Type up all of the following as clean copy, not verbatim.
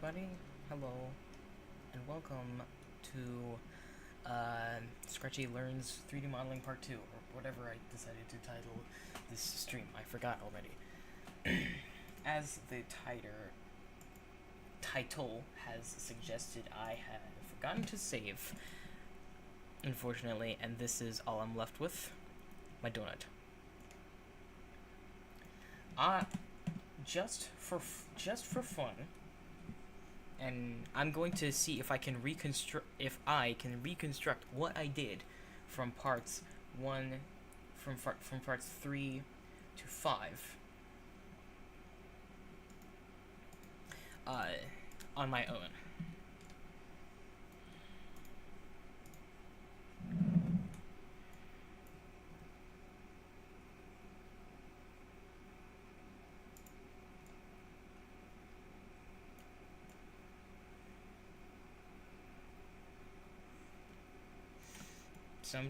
everybody. Hello, and welcome to Scratchy Learns 3D Modeling Part 2, or whatever I decided to title this stream. I forgot already. As the title has suggested, I had forgotten to save, unfortunately, and this is all I'm left with. My donut. Just for fun, and I'm going to see if I can reconstruct what I did from parts 3 to 5 on my own. So I'm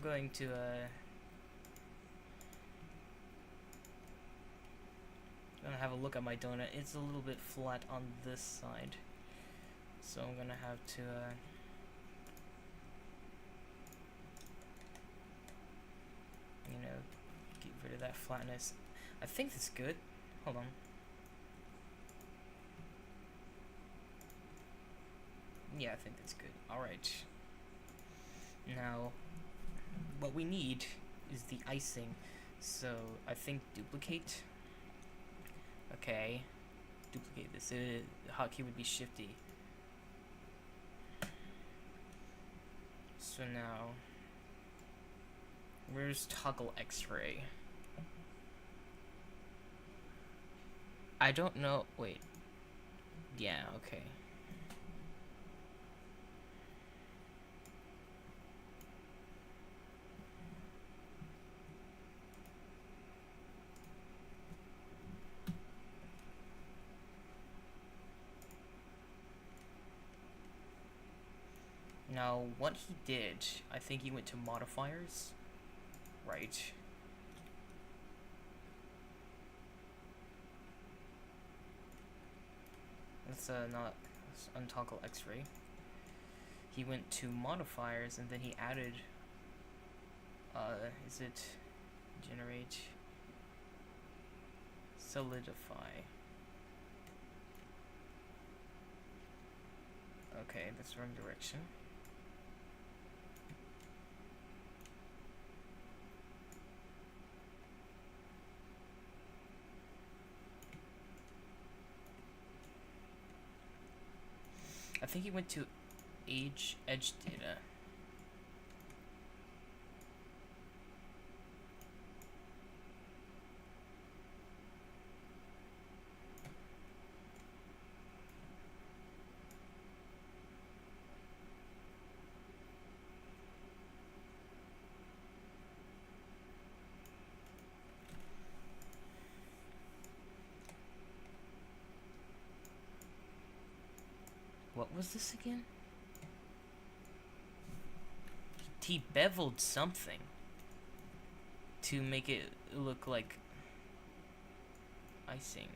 going to gonna have a look at my donut. It's a little bit flat on this side, so I'm gonna have to get rid of that flatness. I think that's good. Hold on. Yeah, I think that's good. Alright. Now, what we need is the icing. So, I think duplicate. Okay. Duplicate this. The hotkey would be shifty. So now, where's toggle X-ray? I don't know. Wait. Yeah, okay. Now, what he did, I think he went to modifiers. Right. Let's untoggle X-ray. He went to modifiers and then he added is it generate solidify. Okay, that's the wrong direction. I think he went to edge data. What was this again? He beveled something to make it look like icing.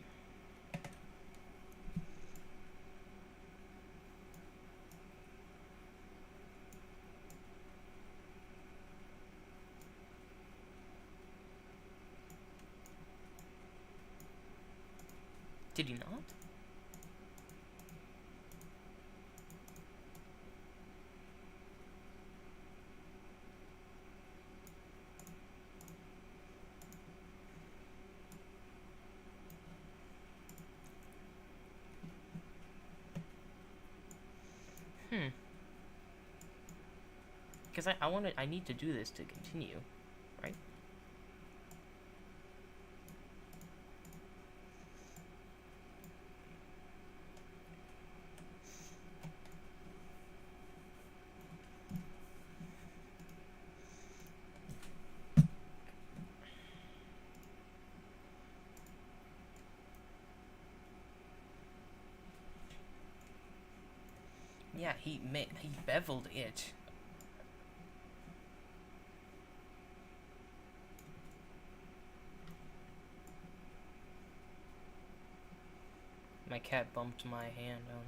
Did he not? Because I need to do this to continue, right? Yeah, he beveled it. My cat bumped my hand. I don't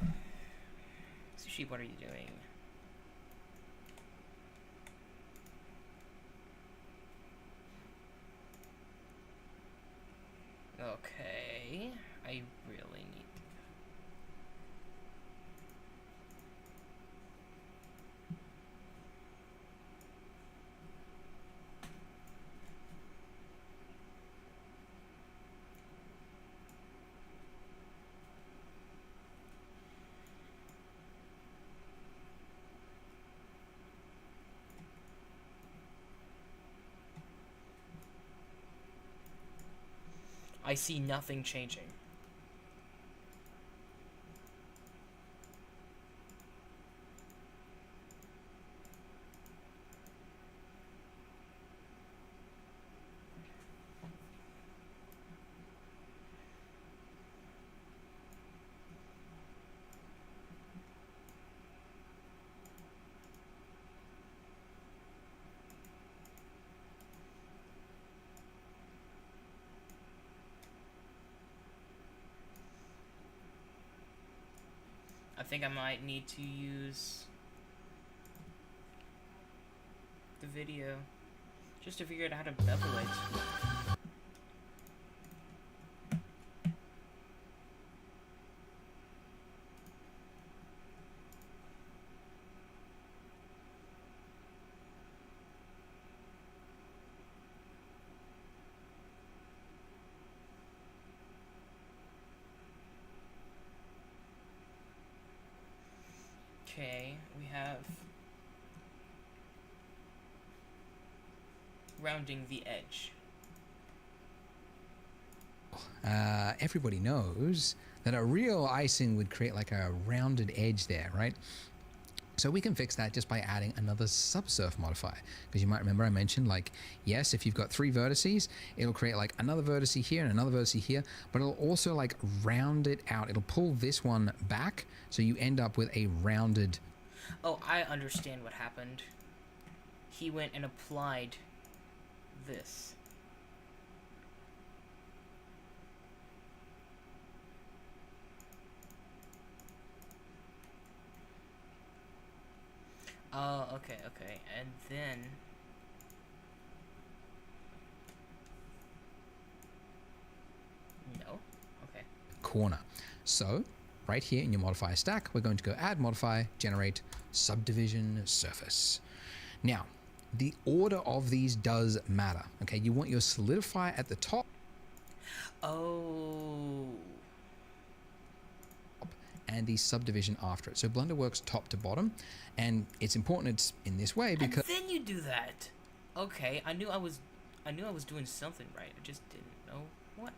know. Sushi, what are you doing? Okay, I really need. I see nothing changing. I think I might need to use the video just to figure out how to bevel it. Okay, we have rounding the edge. Everybody knows that a real icing would create like a rounded edge there, right? So we can fix that just by adding another subsurf modifier. Because you might remember I mentioned, like, yes, if you've got 3 vertices, it'll create like another vertice here and another vertice here, but it'll also like round it out. It'll pull this one back, so you end up with a rounded... Oh, I understand what happened. He went and applied this. Oh, okay, okay. And then... No? Okay. corner. So right here in your modifier stack, we're going to go add modifier, generate subdivision surface. Now, the order of these does matter. Okay, you want your solidifier at the top. Oh. And the subdivision after it. So Blender works top to bottom, and it's important it's in this way because... And then you do that. Okay, I knew I was doing something right. I just didn't know what.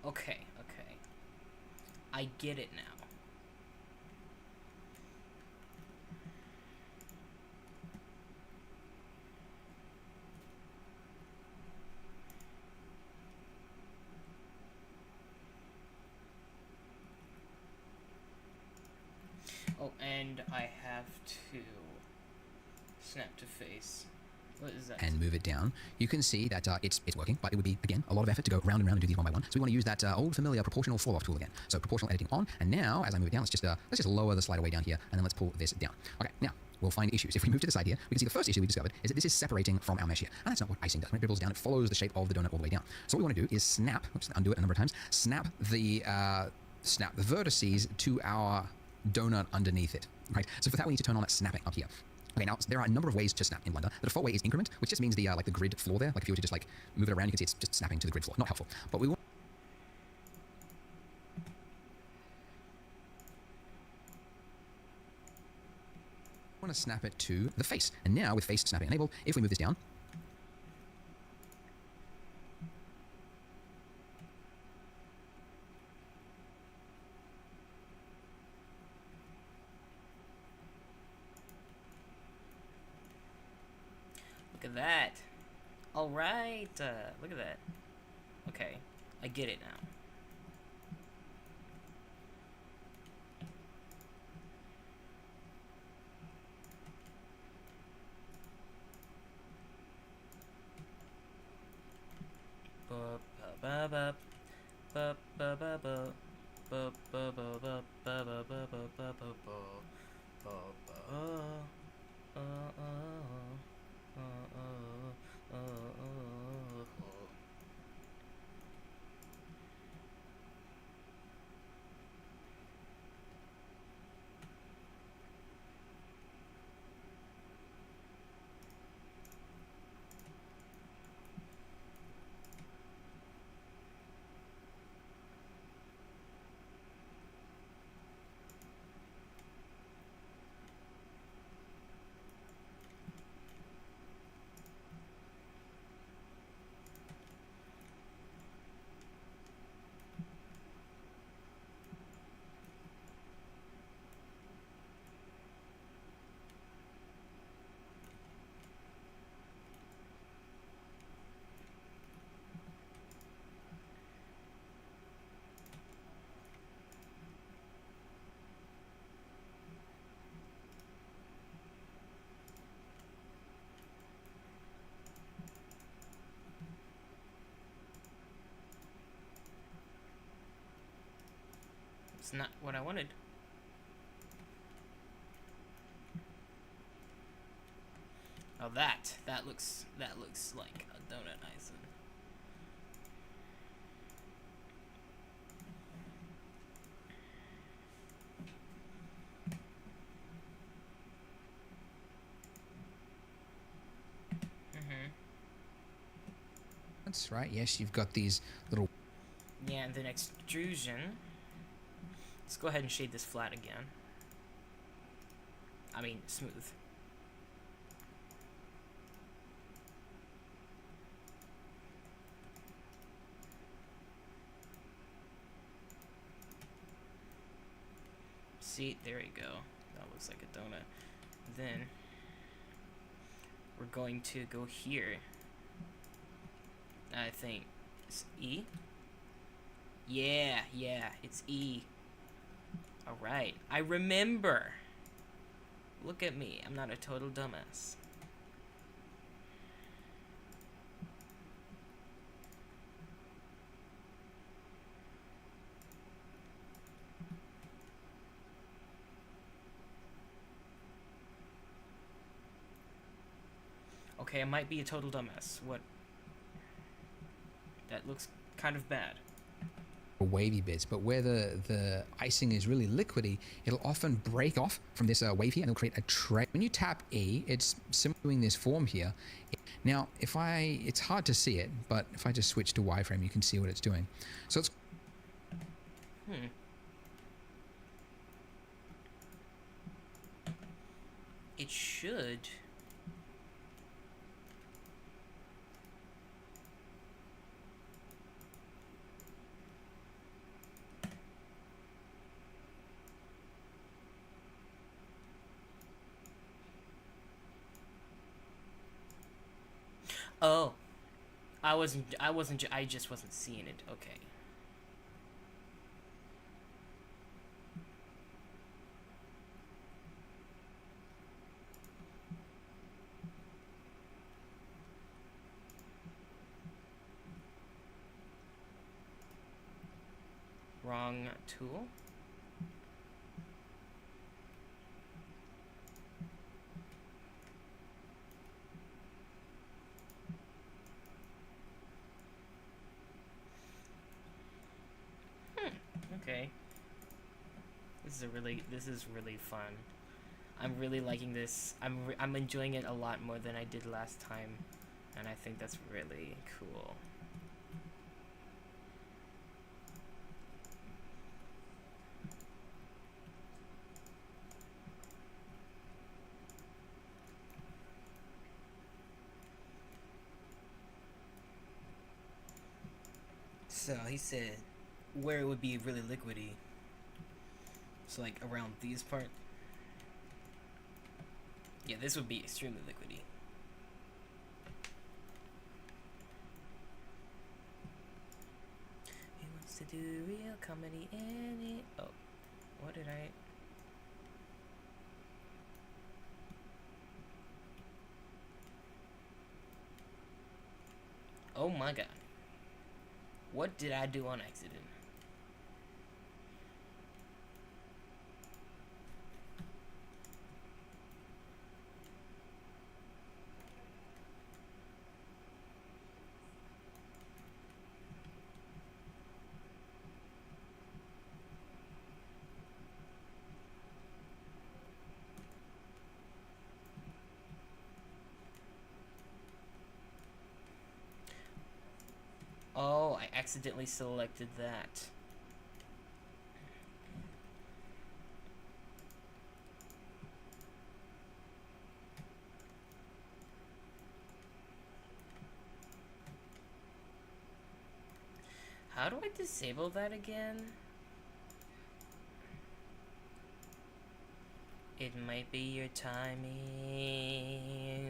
Okay, okay. I get it now. Oh, and I have to snap to face. What is that? And move it down. You can see that it's working, but it would be, again, a lot of effort to go round and round and do these one by one. So we want to use that old familiar proportional fall-off tool again. So proportional editing on, and now, as I move it down, let's just lower the slider way down here, and then let's pull this down. Okay, now, we'll find issues. If we move to the side here, we can see the first issue we discovered is that this is separating from our mesh here. And that's not what icing does. When it dribbles down, it follows the shape of the donut all the way down. So what we want to do is snap, oops, undo it a number of times, snap the vertices to our donut underneath it, right? So for that, we need to turn on that snapping up here. Okay, now there are a number of ways to snap in Blender. The default way is increment, which just means the like the grid floor there. Like if you were to just like move it around, you can see it's just snapping to the grid floor. Not helpful. But we want to snap it to the face. And now with face snapping enabled, if we move this down, Look at that. All right. Look at that. Okay, I get it now. It's not what I wanted. Oh, that looks like a donut icing. That's right. Yes, you've got these little. Yeah, and then extrusion. Let's go ahead and shade this flat again. I mean, smooth. See, there you go. That looks like a donut. Then we're going to go here. I think it's E. Yeah, it's E. Alright, I remember. Look at me, I'm not a total dumbass. Okay, I might be a total dumbass. What? That looks kind of bad. Wavy bits, but where the icing is really liquidy, it'll often break off from this wave here and it'll create a tray. When you tap E, it's simply doing this form here. Now, it's hard to see it, but if I just switch to wireframe, you can see what it's doing. So it's It should. Oh, I just wasn't seeing it. Okay. Wrong tool. Okay. This is really fun. I'm really liking this. I'm enjoying it a lot more than I did last time, and I think that's really cool. So he said where it would be really liquidy. So like around these parts. Yeah, this would be extremely liquidy. He wants to do real comedy and it. Oh, what did I? Oh my god. What did I do on accident? Oh, I accidentally selected that. How do I disable that again? It might be your timing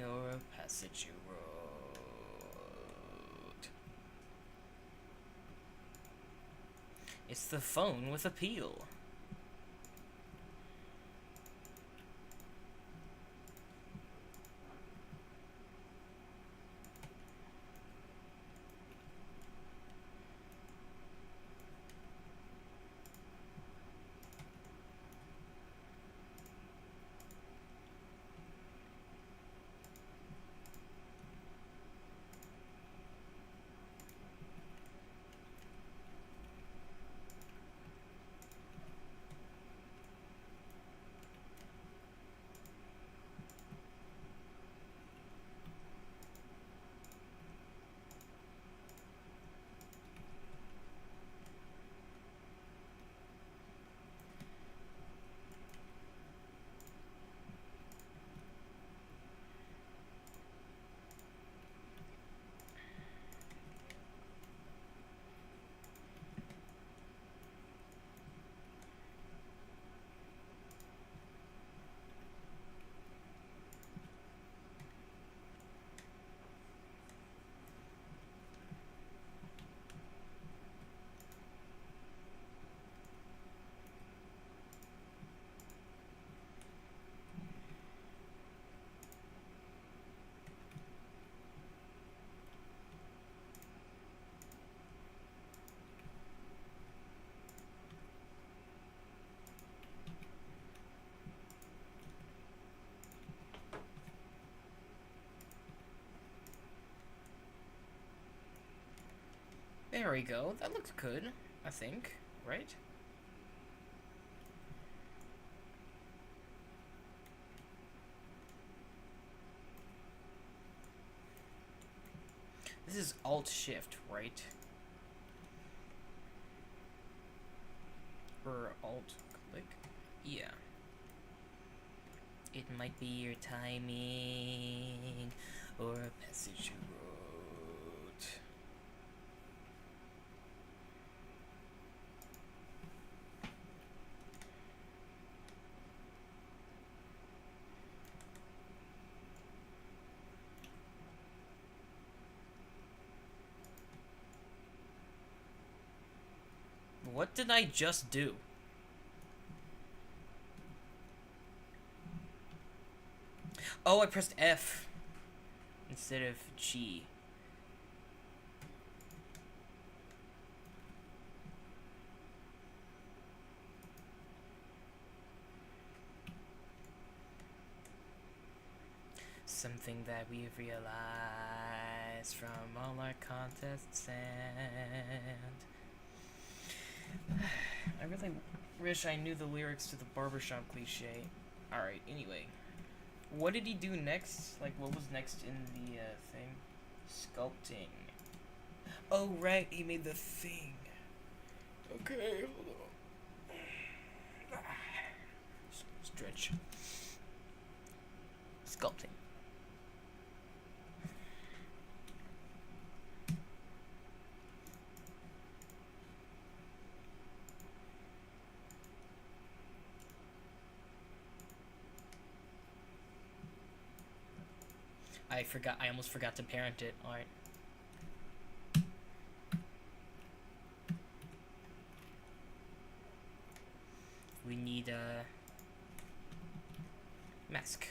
or a passage you wrote. It's the phone with appeal. There we go. That looks good, I think, right? This is Alt-Shift, right? Or Alt-Click? Yeah. It might be your timing or a passage you wrote. What did I just do? Oh, I pressed F instead of G. Something that we've realized from all our contests and... I really wish I knew the lyrics to the barbershop cliche. Alright, anyway. What did he do next? Like, what was next in the thing? Sculpting. Oh, right, he made the thing. Okay, hold on. Stretch. Sculpting. I almost forgot to parent it. Alright. We need a mask.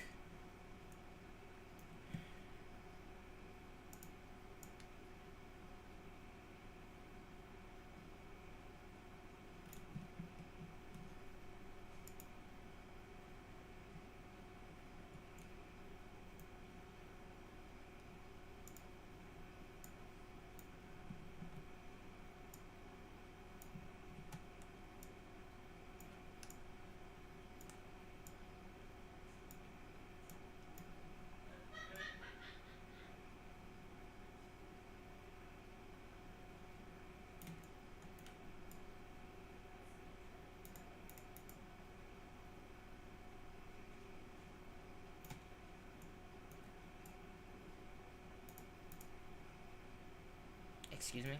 Excuse me?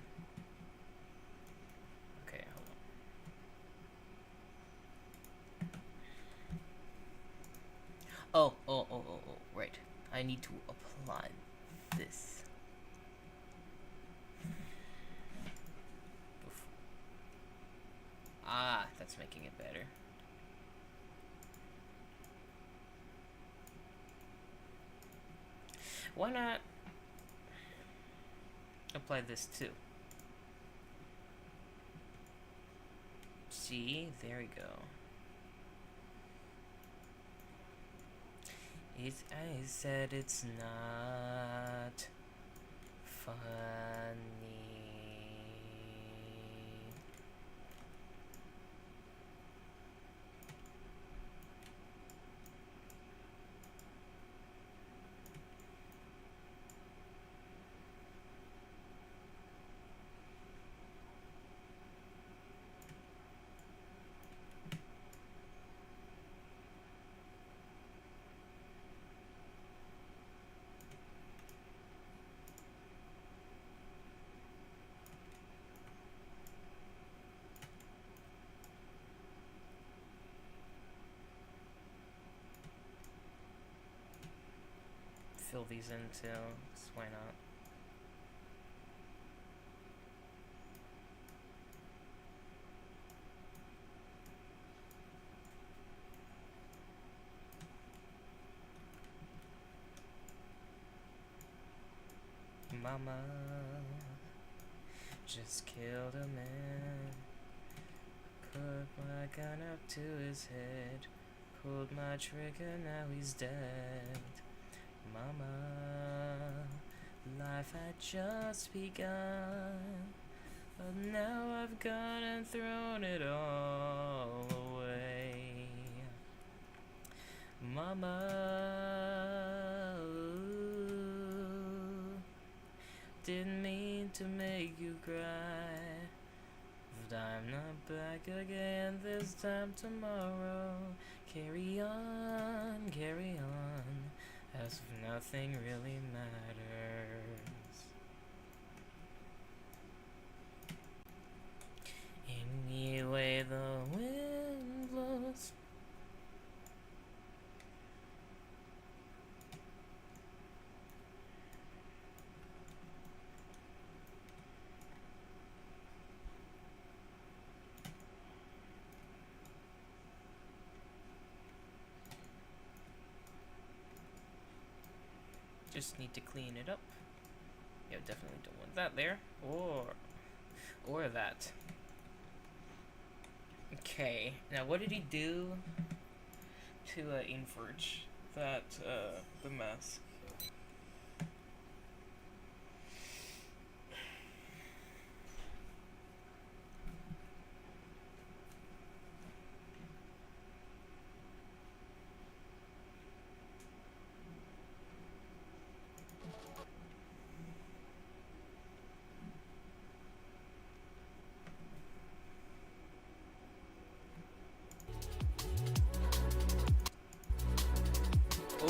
Okay, hold on. Oh, right. I need to apply this. Oof. Ah, that's making it better. Why not apply this too? See, there we go. I said it's not funny. Fill these in too, so why not? Mama just killed a man, put my gun up to his head, pulled my trigger, now he's dead. Mama, life had just begun, but now I've gone and thrown it all away. Mama, didn't mean to make you cry, but I'm not back again this time tomorrow. Carry on, as if nothing really matters. Any way the wind blows. Just need to clean it up. Yeah, definitely don't want that there. Or that. Okay, now what did he do to Inverge? That, the mask.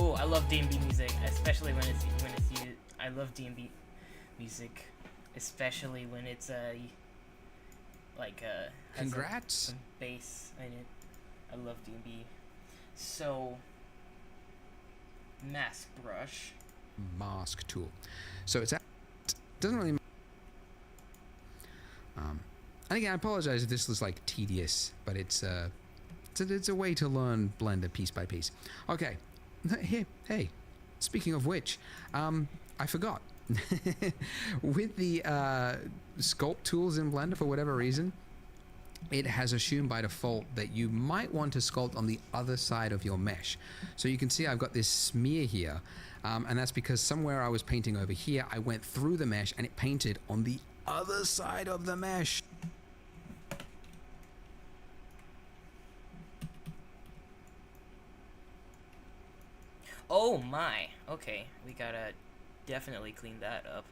Oh, I love D&B music, especially when it's used. I love D&B music, especially when it's has Congrats. some bass in it. I love D&B. So, mask brush. Mask tool. So it doesn't really. And again, I apologize if this was like tedious, but it's a way to learn Blender piece by piece. Okay. Hey, speaking of which, I forgot. With the sculpt tools in Blender, for whatever reason, it has assumed by default that you might want to sculpt on the other side of your mesh. So you can see I've got this smear here, and that's because somewhere I was painting over here, I went through the mesh and it painted on the other side of the mesh. Oh my. Okay, we gotta definitely clean that up.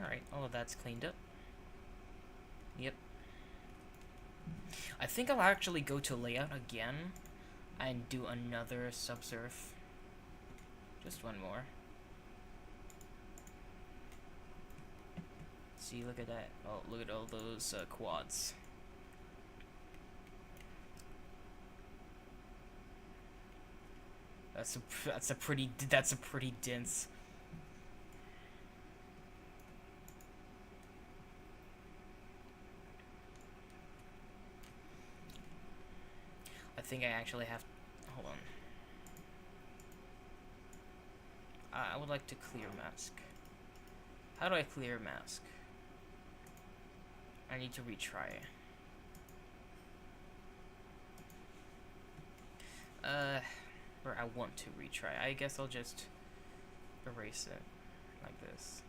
Alright, all of that's cleaned up. Yep. I think I'll actually go to layout again and do another subsurf. Just one more. See, look at that. Oh, look at all those quads. That's a pretty dense. I think I actually have. Hold on. I would like to clear mask. How do I clear mask? I need to retry. Or I want to retry. I guess I'll just erase it like this.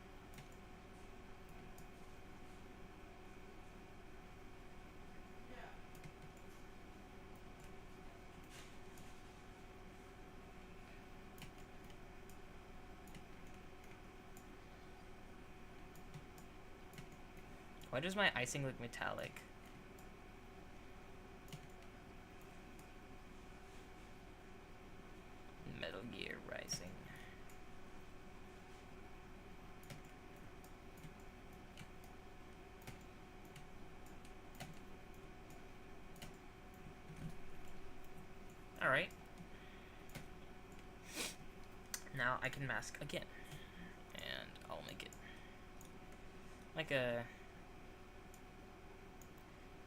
Why does my icing look metallic? Metal Gear Rising. Alright. Now I can mask again. And I'll make it like a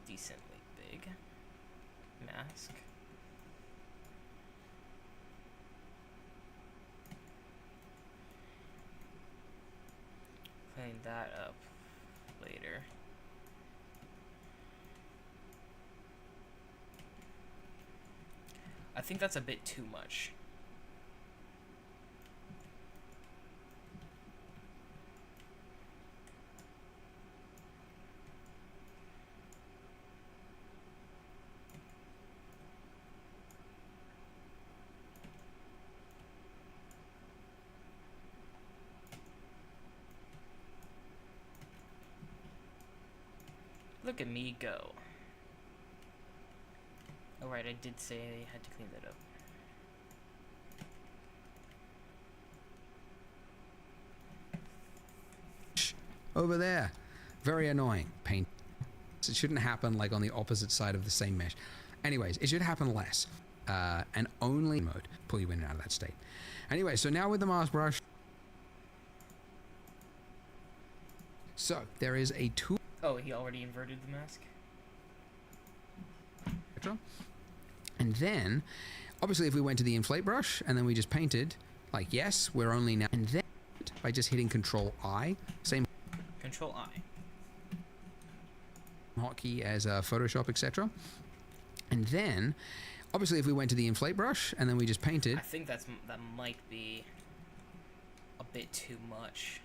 decently big mask. Clean that up later. I think that's a bit too much. Look at me go. Oh right, I did say I had to clean that up. Over there. Very annoying. Paint. It shouldn't happen like on the opposite side of the same mesh. Anyways, it should happen less. And only mode. Pull you in and out of that state. Anyway, so now with the mask brush. So, there is a tool. Oh, he already inverted the mask? And then, obviously, if we went to the inflate brush and then we just painted, like, yes, we're only now. And then, by just hitting Control I, same Control I. hotkey as Photoshop, etc. And then, obviously, if we went to the inflate brush and then we just painted. I think that might be a bit too much.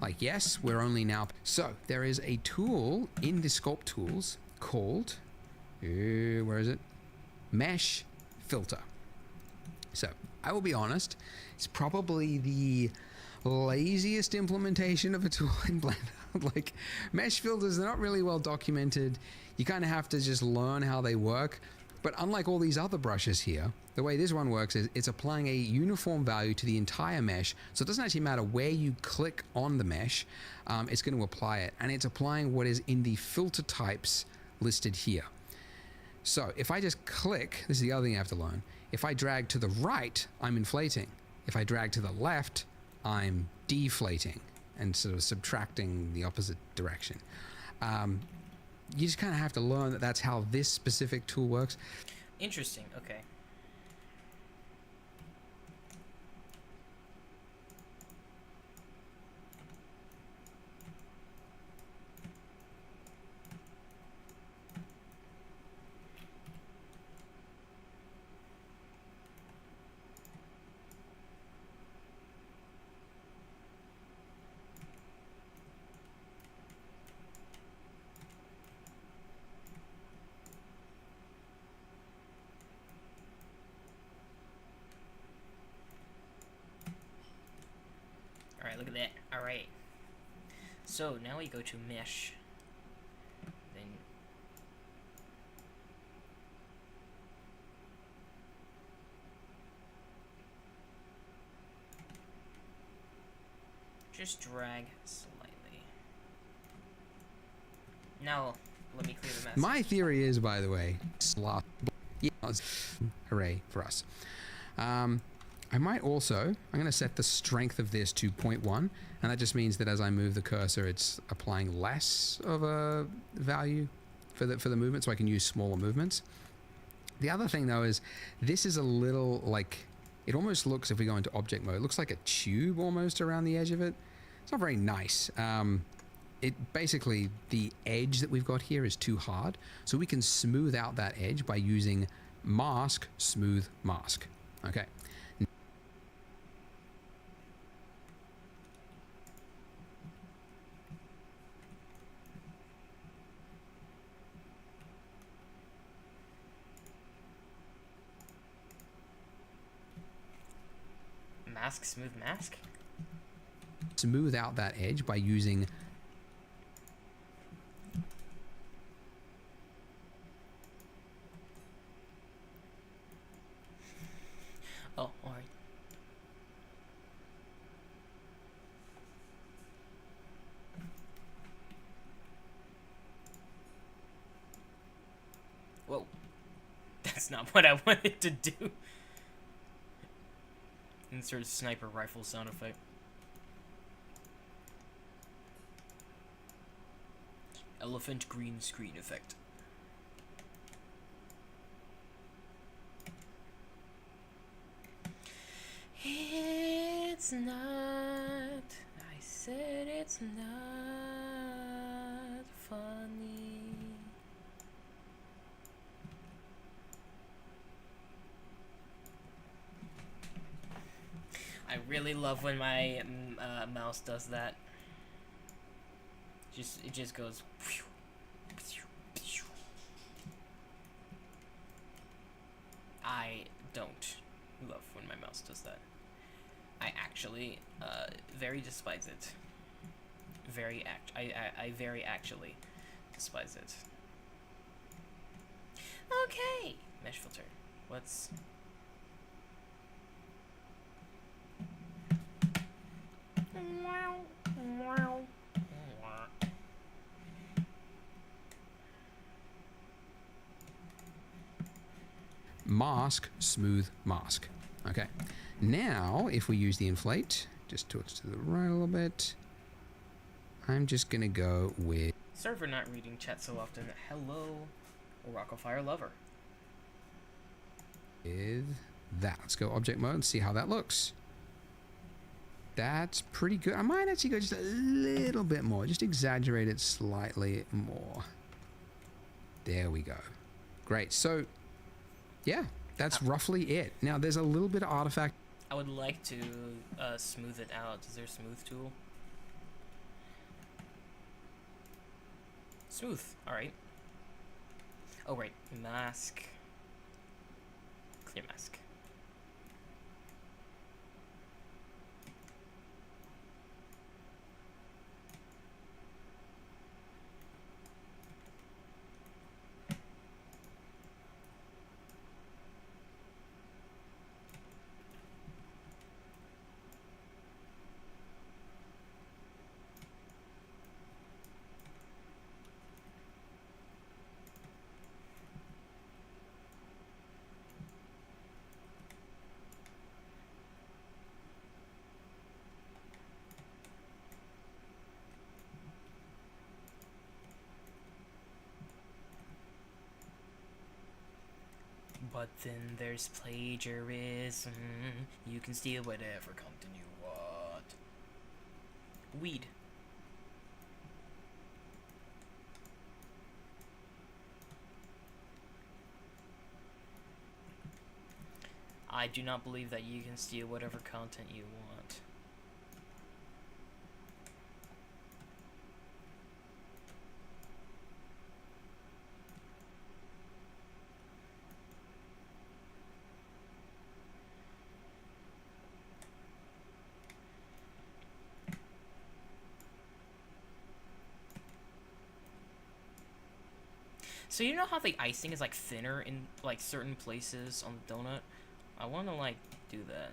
Like, yes, we're only now. So, there is a tool in the sculpt tools called, where is it? Mesh Filter. So, I will be honest, it's probably the laziest implementation of a tool in Blender. Like, mesh filters, they're not really well documented. You kind of have to just learn how they work. But unlike all these other brushes here, the way this one works is it's applying a uniform value to the entire mesh. So it doesn't actually matter where you click on the mesh, it's going to apply it. And it's applying what is in the filter types listed here. So if I just click, this is the other thing you have to learn. If I drag to the right, I'm inflating. If I drag to the left, I'm deflating and sort of subtracting the opposite direction. You just kind of have to learn that that's how this specific tool works. Interesting. Okay. Alright, look at that. Alright. So, now we go to mesh. Then... just drag slightly. Now, let me clear the mess. My theory is, by the way, yeah, hooray for us. I might also, I'm going to set the strength of this to 0.1, and that just means that as I move the cursor, it's applying less of a value for the movement, so I can use smaller movements. The other thing, though, is this is a little like, it almost looks, if we go into object mode, it looks like a tube almost around the edge of it. It's not very nice. It basically, the edge that we've got here is too hard, so we can smooth out that edge by using mask, smooth, mask. Okay. Mask, smooth mask? Smooth out that edge by using... Oh, alright. Whoa. That's not what I wanted to do. Insert sniper rifle sound effect. Elephant green screen effect. It's not. I said it's not funny. I really love when my mouse does that. It just goes. I don't love when my mouse does that. I actually very despise it. I very actually despise it. Okay, mesh filter. What's mask, smooth, mask. Okay. Now, if we use the inflate, just to the right a little bit, I'm just going to go with... Sorry for not reading chat so often. Hello, Rockafire Lover. With that. Let's go object mode and see how that looks. That's pretty good. I might actually go just a little bit more. Just exaggerate it slightly more. There we go. Great. So, yeah, that's roughly it. Now, there's a little bit of artifact. I would like to smooth it out. Is there a smooth tool? Smooth. Alright. Oh, right. Mask. Clear mask. But then there's plagiarism. You can steal whatever content you want. Weed. I do not believe that you can steal whatever content you want. So you know how the icing is like thinner in like certain places on the donut? I want to like do that.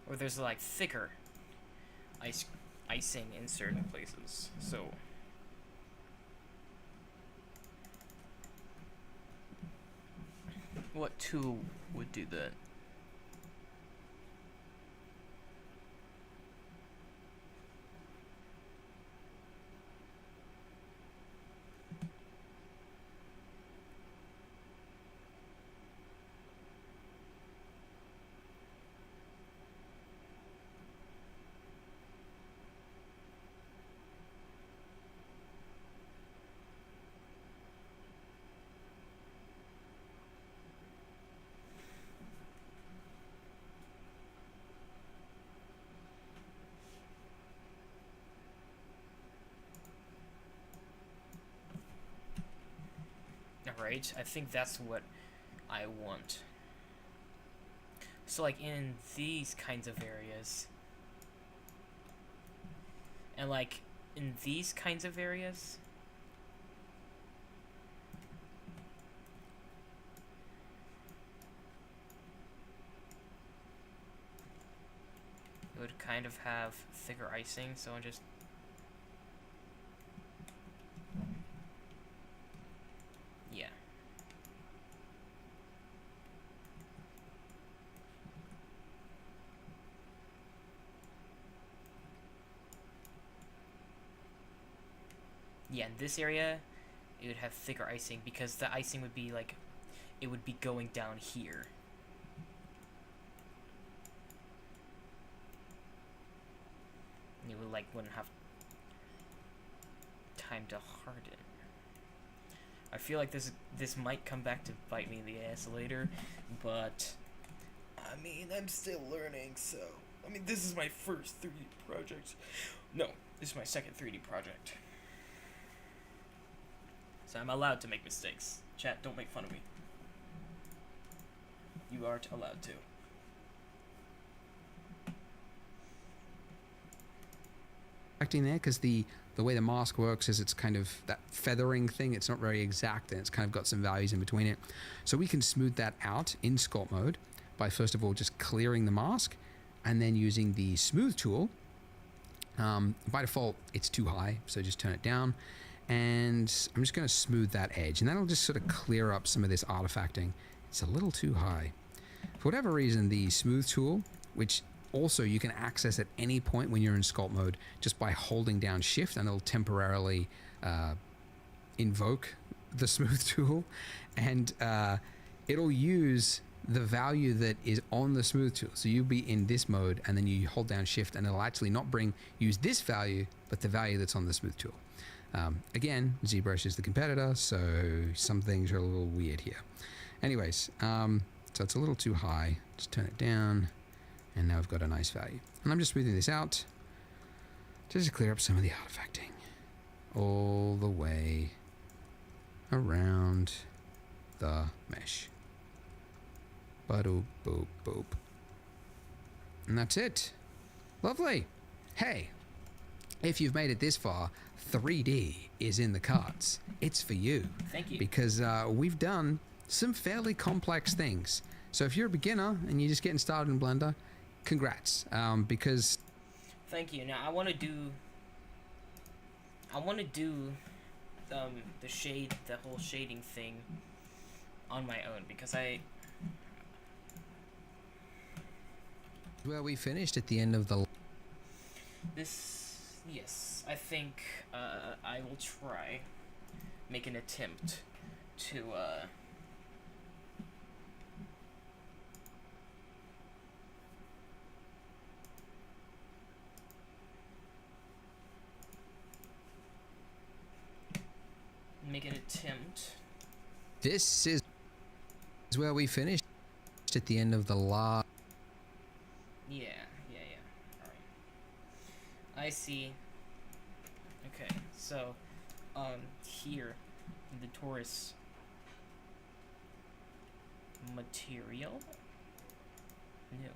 Or there's like thicker icing in certain places. So what tool would do that? Alright, I think that's what I want. So like in these kinds of areas, and like in these kinds of areas, it would kind of have thicker icing, so I just yeah. Yeah, in this area, it would have thicker icing because the icing would be like, it would be going down here. And it would like wouldn't have time to harden. I feel like this might come back to bite me in the ass later, but I mean, I'm still learning, so I mean, this is my first 3D project. No, this is my second 3D project. So I'm allowed to make mistakes. Chat, don't make fun of me. You aren't allowed to. Acting there, because the way the mask works is it's kind of that feathering thing. It's not very exact, and it's kind of got some values in between it. So we can smooth that out in sculpt mode by first of all just clearing the mask, and then using the smooth tool. By default, it's too high, so just turn it down. And I'm just going to smooth that edge, and that'll just sort of clear up some of this artifacting. It's a little too high. For whatever reason, the smooth tool, which also you can access at any point when you're in sculpt mode just by holding down shift, and it'll temporarily invoke the smooth tool, and it'll use the value that is on the smooth tool. So you'll be in this mode, and then you hold down shift, and it'll actually not use this value, but the value that's on the smooth tool. Again, ZBrush is the competitor, so some things are a little weird here. Anyways, so it's a little too high. Just turn it down, and now I've got a nice value. And I'm just smoothing this out just to clear up some of the artifacting all the way around the mesh. Ba-doop, boop, boop. And that's it. Lovely. Hey, if you've made it this far, 3D is in the cards. It's for you. Thank you. Because we've done some fairly complex things. So if you're a beginner and you're just getting started in Blender, congrats. Because thank you. Now I want to do the whole shading thing on my own, because where we finished at the end of the this Yes, I think I will try make an attempt to make an attempt. This is where we finished at the end of the last. Yeah. All right. I see. Okay, so here the torus material. No.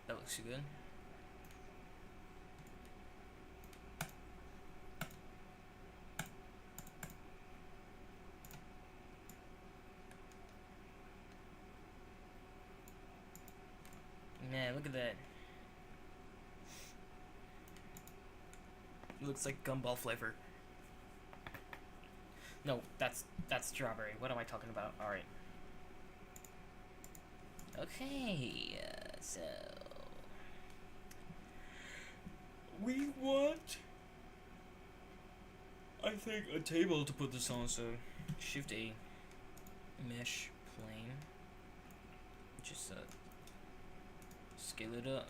That looks good. Man, look at that. It looks like gumball flavor. No, that's strawberry. What am I talking about? All right. Okay, so we want, I think, a table to put this on. So Shift A, mesh plane. Just scale it up.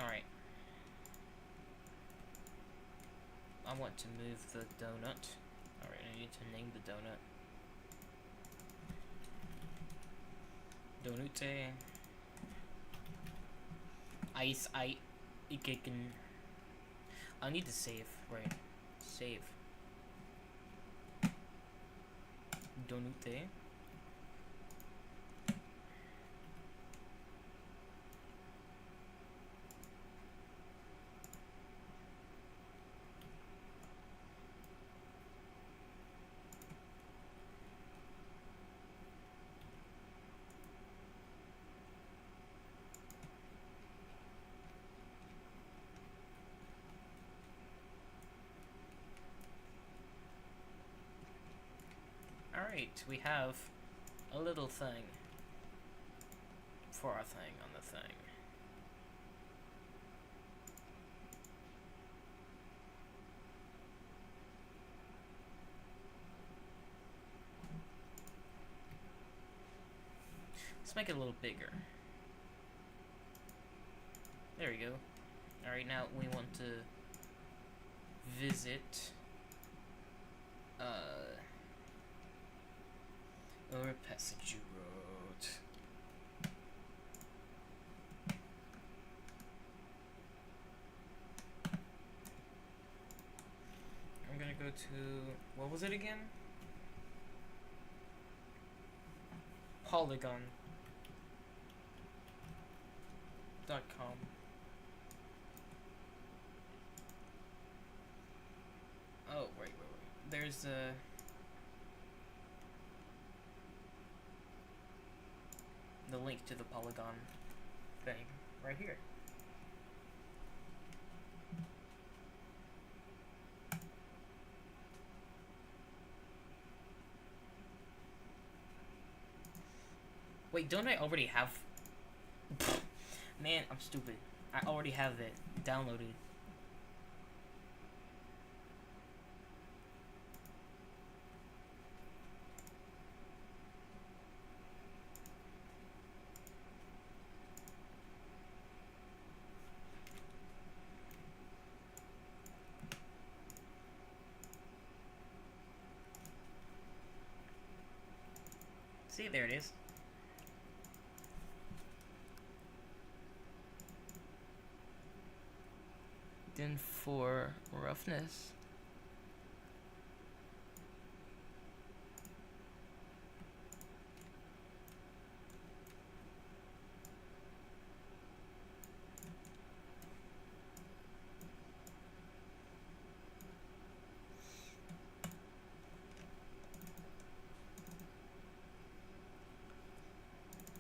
Alright. I want to move the donut. Alright, I need to name the donut. Donute. Ice, Ikekin. I need to save, right? Save. Donute. Alright, we have a little thing for our thing on the thing. Let's make it a little bigger. There we go. Alright, now we want to visit or Passage Road. I'm gonna go to, what was it again? Polygon.com. Oh, wait. There's the link to the Polygon thing right here. Wait, don't I already have... Man, I'm stupid. I already have it downloaded. See, there it is. Then for roughness.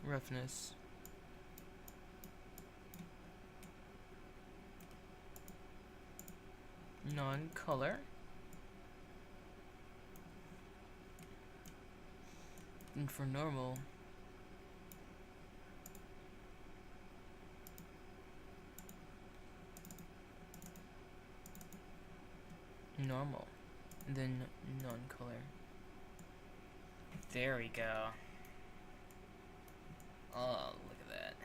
Roughness. Non-color. And for normal. Normal. And then non-color. There we go. Oh, look at that.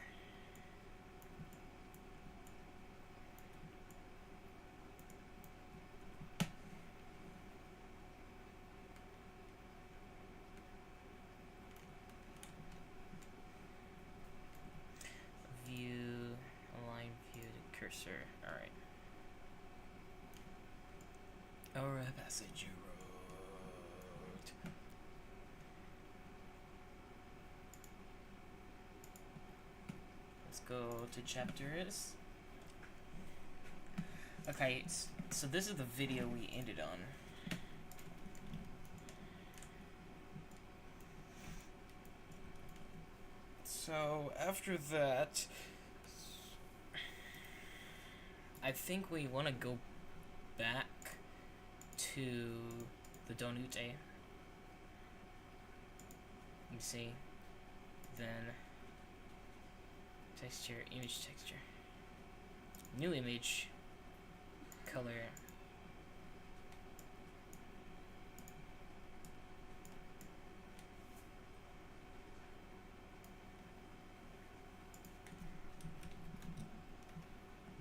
View, align view to cursor. Alright. Our passenger road. Let's go to chapters. Okay, so this is the video we ended on. So after that, I think we want to go back to the Donute. You see, then texture, image texture, new image, color.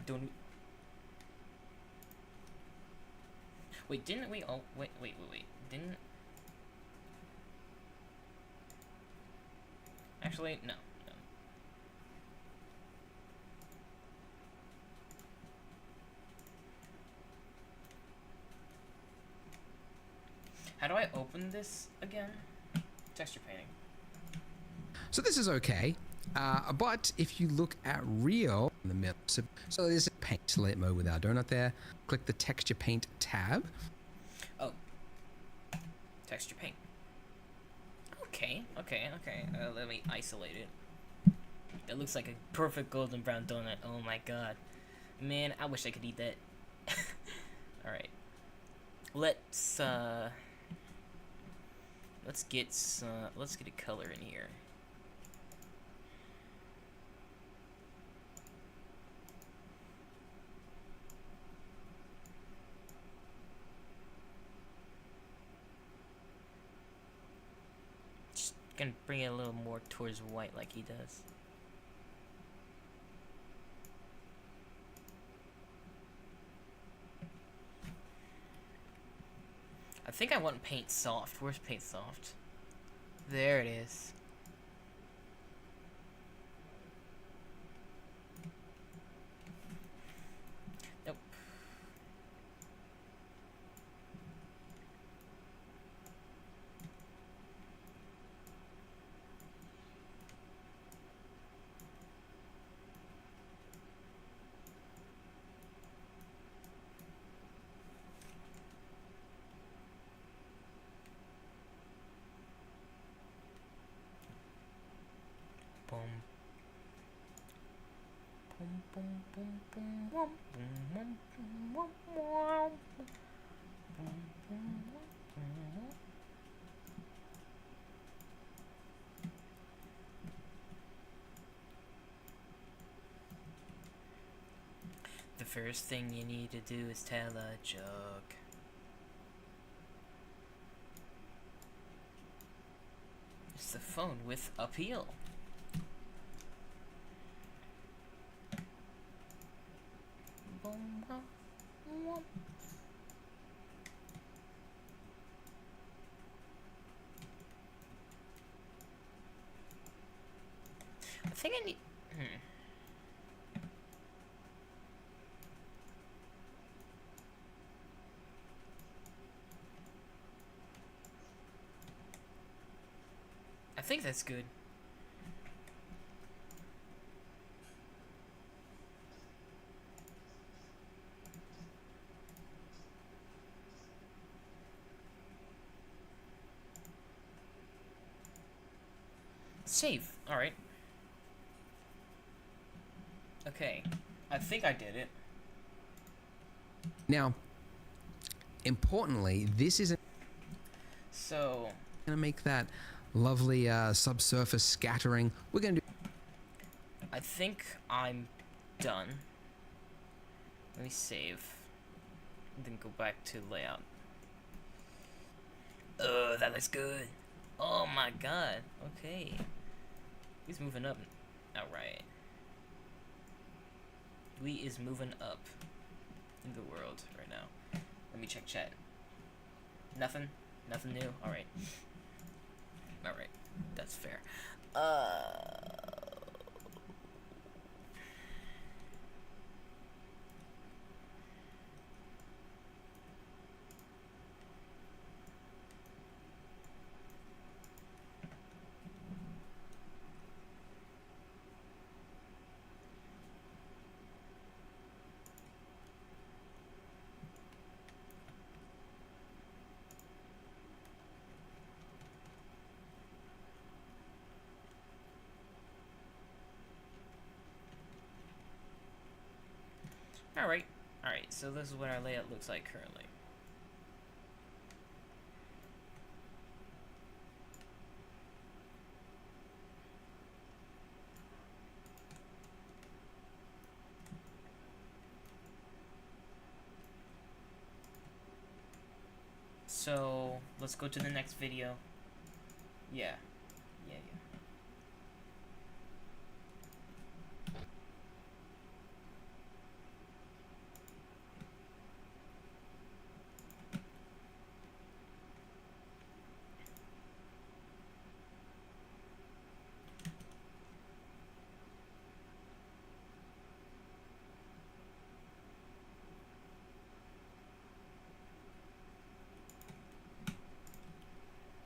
Don't. Wait, didn't we? Oh, wait. Didn't. Actually, no. How do I open this again? Texture painting. So this is okay, but if you look at Real in the middle, so there's a paint select mode with our donut there. Click the texture paint tab. Oh, texture paint. Okay. Let me isolate it. It looks like a perfect golden brown donut. Oh my god, man! I wish I could eat that. All right, let's get a color in here. Just gonna bring it a little more towards white like he does. I think I want paint soft. Where's paint soft? There it is. Nope. Boom. Boom, boom, boom, boom, boom, boom, boom, boom, boom. The first thing you need to do is tell a joke. It's the phone with appeal. think I need... I think that's good. Save. Alright. Okay. I think I did it. Now, importantly, this isn't So... going to make that lovely subsurface scattering. We're going to do... I think I'm done. Let me save. Then go back to layout. Oh, that looks good. Oh my god. Okay. He's moving up. Alright. We is moving up in the world right now. Let me check chat. Nothing? Nothing new? Alright. Alright. That's fair. Alright. Alright, so this is what our layout looks like currently. So, let's go to the next video. Yeah. Yeah.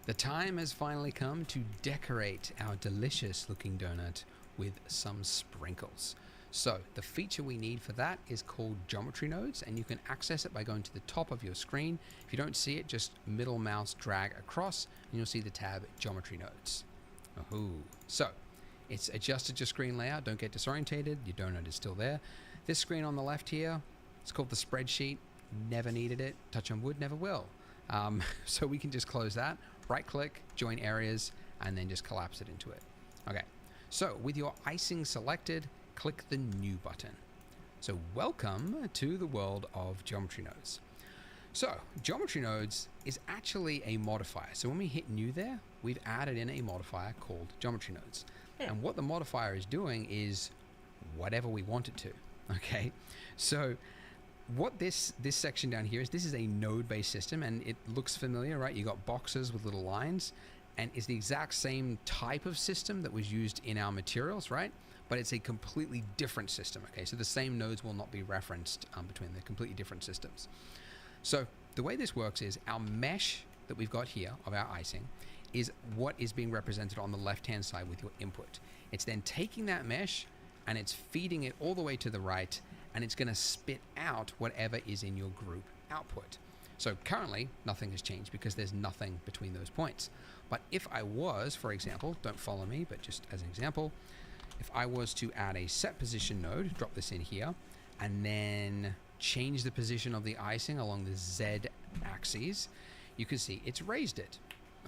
The time has finally come to decorate our delicious looking donut with some sprinkles. So the feature we need for that is called geometry nodes, and you can access it by going to the top of your screen. If you don't see it, just middle mouse drag across and you'll see the tab geometry nodes. So it's adjusted your screen layout. Don't get disorientated. Your donut is still there. This screen on the left here, it's called the spreadsheet. Never needed it. Touch on wood, never will. So we can just close that, right click, join areas, and then just collapse it into it. Okay, so with your icing selected, click the new button. So welcome to the world of geometry nodes. So geometry nodes is actually a modifier. So when we hit new there, we've added in a modifier called geometry nodes. And what the modifier is doing is whatever we want it to. Okay, so what this section down here is, this is a node-based system, and it looks familiar, right? You got boxes with little lines, and it's the exact same type of system that was used in our materials, right? But it's a completely different system. Okay, so the same nodes will not be referenced between the completely different systems. So the way this works is our mesh that we've got here of our icing is what is being represented on the left-hand side with your input. It's then taking that mesh and it's feeding it all the way to the right, and it's going to spit out whatever is in your group output. So currently nothing has changed because there's nothing between those points. But if I was, for example, don't follow me, but just as an example, if I was to add a set position node, drop this in here, and then change the position of the icing along the Z axis, you can see it's raised it.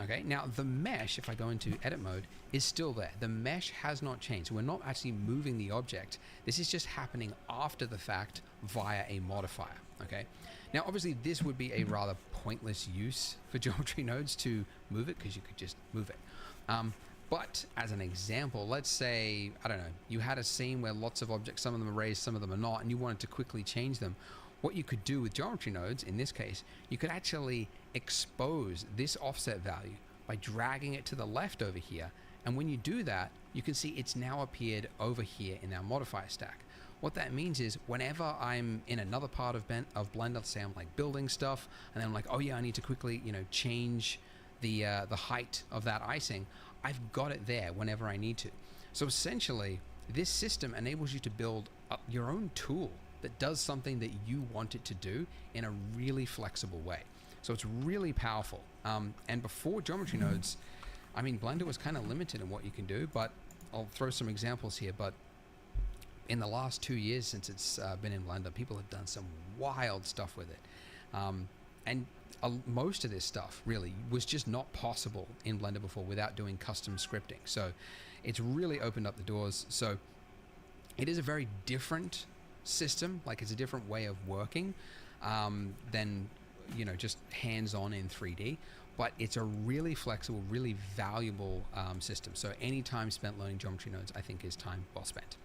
Okay, now the mesh, if I go into edit mode, is still there. The mesh has not changed. So we're not actually moving the object. This is just happening after the fact via a modifier. Okay, now obviously this would be a rather pointless use for geometry nodes to move it, because you could just move it. But as an example, let's say, I don't know, you had a scene where lots of objects, some of them are raised, some of them are not, and you wanted to quickly change them. What you could do with geometry nodes, in this case, you could actually expose this offset value by dragging it to the left over here And when you do that, you can see it's now appeared over here in our modifier stack. What that means is whenever I'm in another part of Blender, say I'm like building stuff, and then I'm like, oh yeah, I need to quickly, change the height of that icing, I've got it there whenever I need to. So essentially, this system enables you to build your own tool that does something that you want it to do in a really flexible way. So it's really powerful. And before geometry nodes, I mean, Blender was kind of limited in what you can do, but I'll throw some examples here. But in the last 2 years since it's been in Blender, people have done some wild stuff with it. And most of this stuff really was just not possible in Blender before without doing custom scripting. So it's really opened up the doors. So it is a very different system, like it's a different way of working than just hands-on in 3D, but it's a really flexible, really valuable system. So any time spent learning geometry nodes, I think, is time well spent.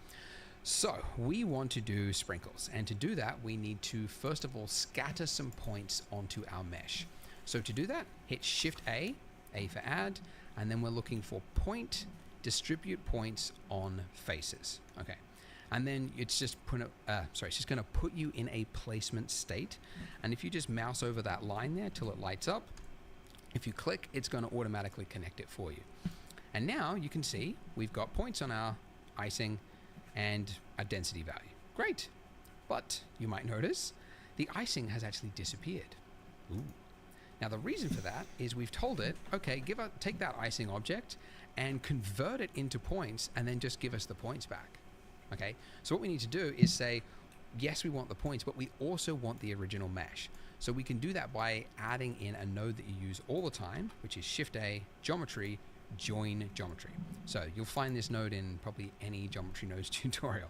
So we want to do sprinkles, and to do that we need to first of all scatter some points onto our mesh. So to do that, hit Shift A for add, and then we're looking for point, distribute points on faces. Okay, and then it's just going to put you in a placement state, and if you just mouse over that line there till it lights up, if you click, it's going to automatically connect it for you. And now you can see we've got points on our icing and a density value. Great. But you might notice the icing has actually disappeared. Ooh. Now the reason for that is we've told it, okay, take that icing object and convert it into points, and then just give us the points back. Okay, so what we need to do is say, yes, we want the points, but we also want the original mesh. So we can do that by adding in a node that you use all the time, which is Shift A, Geometry, Join Geometry. So you'll find this node in probably any geometry nodes tutorial.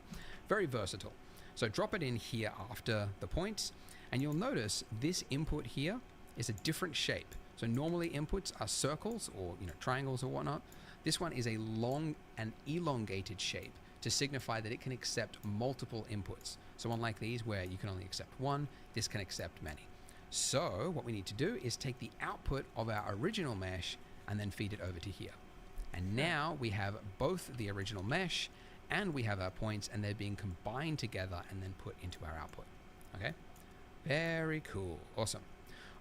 Very versatile. So drop it in here after the points, and you'll notice this input here is a different shape. So normally inputs are circles or triangles or whatnot. This one is a long and elongated shape to signify that it can accept multiple inputs. So unlike these where you can only accept one, this can accept many. So what we need to do is take the output of our original mesh and then feed it over to here. And now we have both the original mesh and we have our points, and they're being combined together and then put into our output. Okay, very cool, awesome.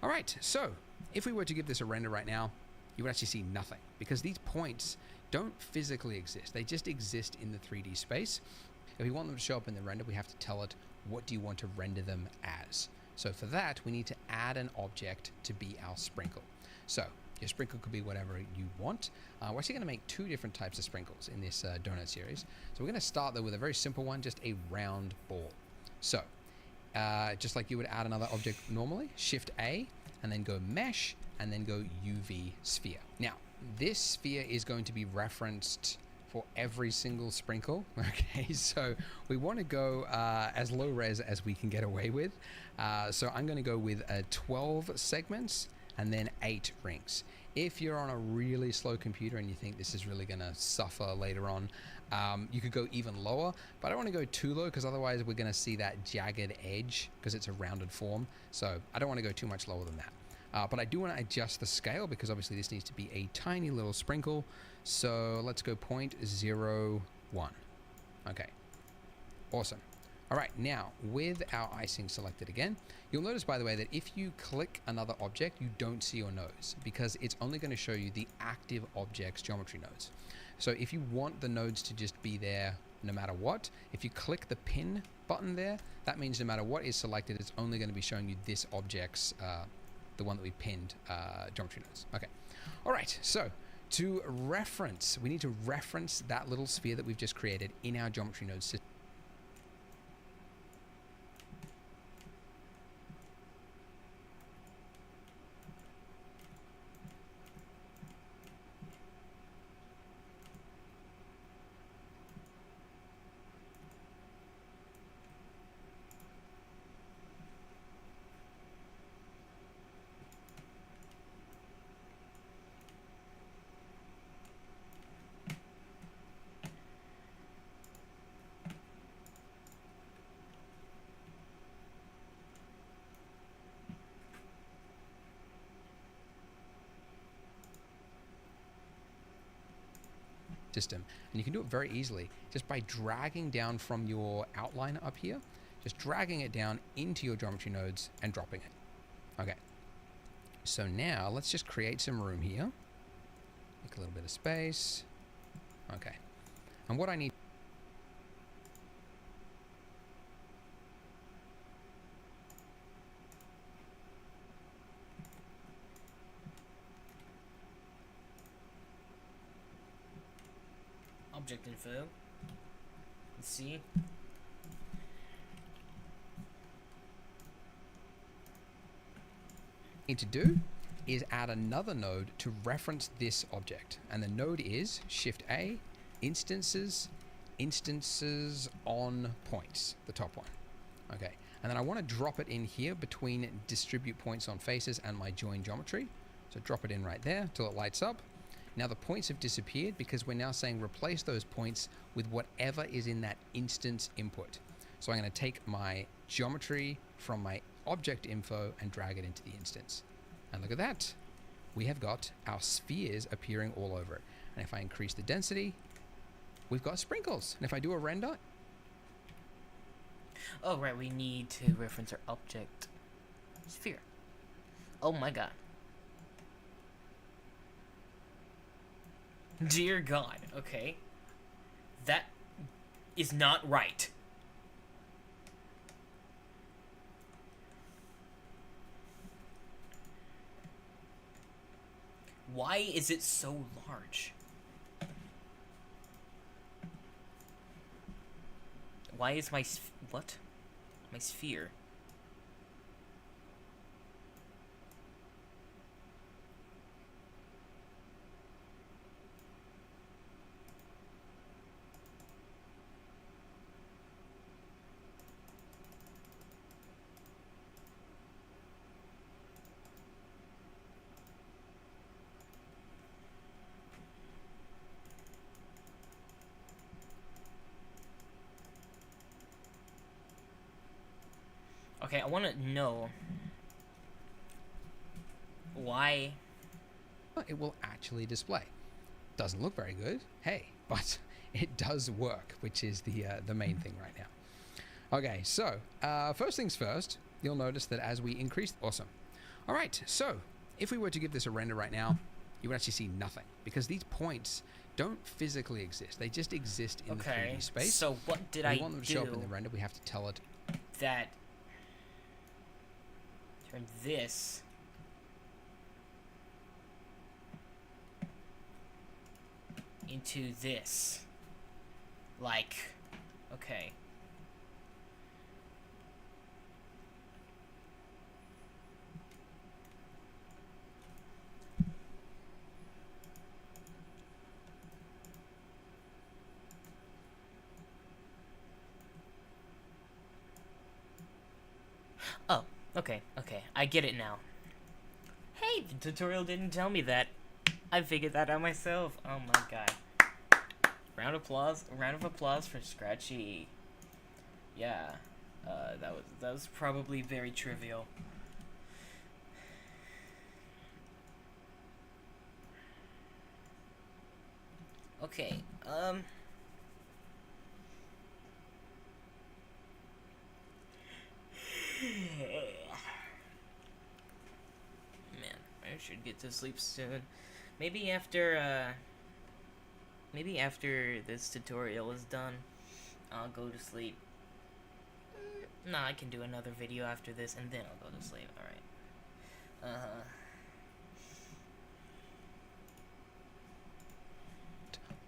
All right, so if we were to give this a render right now, you would actually see nothing because these points don't physically exist. They just exist in the 3D space. If we want them to show up in the render, we have to tell it what do you want to render them as. So for that, we need to add an object to be our sprinkle. So your sprinkle could be whatever you want. We're actually going to make 2 different types of sprinkles in this donut series. So we're going to start though with a very simple one, just a round ball. So just like you would add another object normally, Shift A, and then go Mesh, and then go UV Sphere. Now, this sphere is going to be referenced for every single sprinkle. Okay, so we want to go as low res as we can get away with. So I'm going to go with 12 segments and then 8 rings. If you're on a really slow computer and you think this is really going to suffer later on, you could go even lower, but I don't want to go too low because otherwise we're going to see that jagged edge because it's a rounded form. So I don't want to go too much lower than that. But I do want to adjust the scale because obviously this needs to be a tiny little sprinkle. So let's go 0.01. Okay, awesome. All right, now with our icing selected again, you'll notice, by the way, that if you click another object, you don't see your nodes because it's only going to show you the active object's geometry nodes. So if you want the nodes to just be there no matter what, if you click the pin button there, that means no matter what is selected, it's only going to be showing you this object's, the one that we pinned, geometry nodes. Okay, all right, so to reference, we need to reference that little sphere that we've just created in our geometry node system. system. And you can do it very easily just by dragging down from your outline up here, just dragging it down into your geometry nodes and dropping it. Okay. So now let's just create some room here. Make a little bit of space. Okay. And what I need... Object info. Let's see. Need to do is add another node to reference this object, and the node is Shift A, instances on points, the top one. Okay, and then I want to drop it in here between distribute points on faces and my join geometry. So drop it in right there till it lights up. Now the points have disappeared because we're now saying replace those points with whatever is in that instance input. So I'm going to take my geometry from my object info and drag it into the instance. And look at that. We have got our spheres appearing all over it. And if I increase the density, we've got sprinkles. And if I do a render... Oh, right, we need to reference our object sphere. Oh my god. Dear God, okay. That is not right. Why is it so large? Why is my what? My sphere. Okay, I want to know why it will actually display. Doesn't look very good, hey, but it does work, which is the main thing right now. Okay, so first things first, you'll notice that as we increase... Awesome. All right, so if we were to give this a render right now, you would actually see nothing because these points don't physically exist. They just exist in the 3D space. So what did I do? We want them to show up in the render. We have to tell it that turn this into this. Like, okay. Oh, okay, I get it now. Hey, the tutorial didn't tell me that. I figured that out myself. Oh my god. Round of applause for Scratchy. Yeah, that was probably very trivial. Okay, man, I should get to sleep soon. Maybe after this tutorial is done, I'll go to sleep. Nah, I can do another video after this, and then I'll go to sleep. Alright.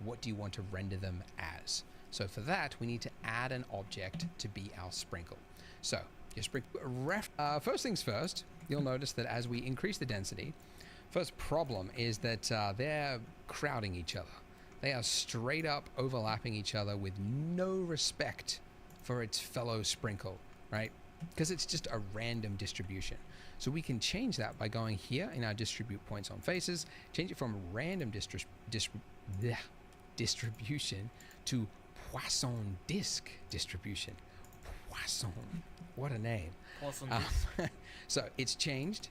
what do you want to render them as. So for that, we need to add an object to be our sprinkle. So your sprinkle first things first, you'll notice that as we increase the density, first problem is that they're crowding each other. They are straight up overlapping each other with no respect for its fellow sprinkle, right? Because it's just a random distribution. So we can change that by going here in our distribute points on faces, change it from random distribution to Poisson disc distribution. Poisson, what a name. Poisson disc. So it's changed.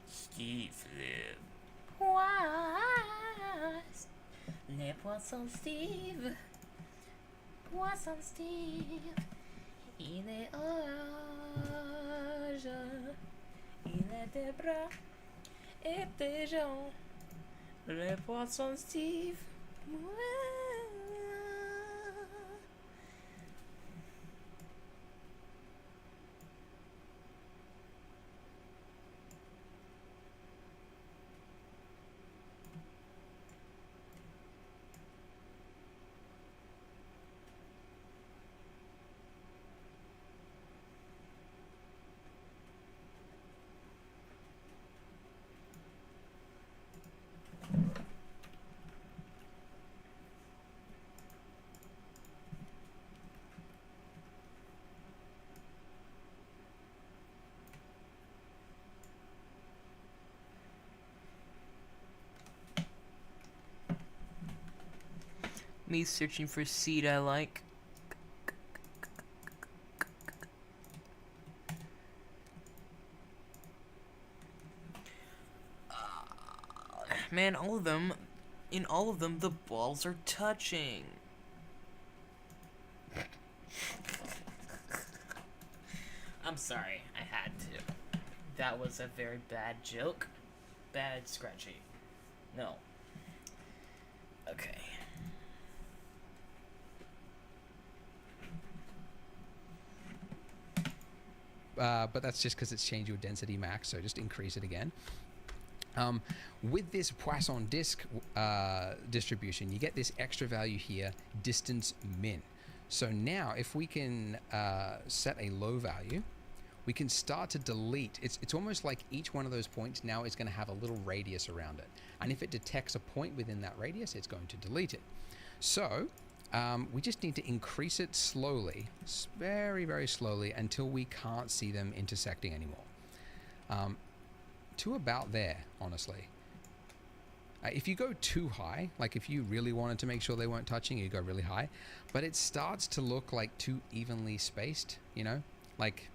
Steve Flip. Les poissons Steve. Poisson Steve. Il est orange. Il a des bras et des jambes. Le poisson Steve. Me searching for seed I like. Man, in all of them, the balls are touching. I'm sorry, I had to. That was a very bad joke. Bad Scratchy. No. Okay. But that's just because it's changed your density max, so just increase it again. With this Poisson disk distribution, you get this extra value here, distance min. So now if we can set a low value, we can start to delete. It's almost like each one of those points now is going to have a little radius around it. And if it detects a point within that radius, it's going to delete it. So we just need to increase it slowly, very, very slowly, until we can't see them intersecting anymore. To about there, honestly. If you go too high, like if you really wanted to make sure they weren't touching, you go really high, but it starts to look like too evenly spaced, you know? Like,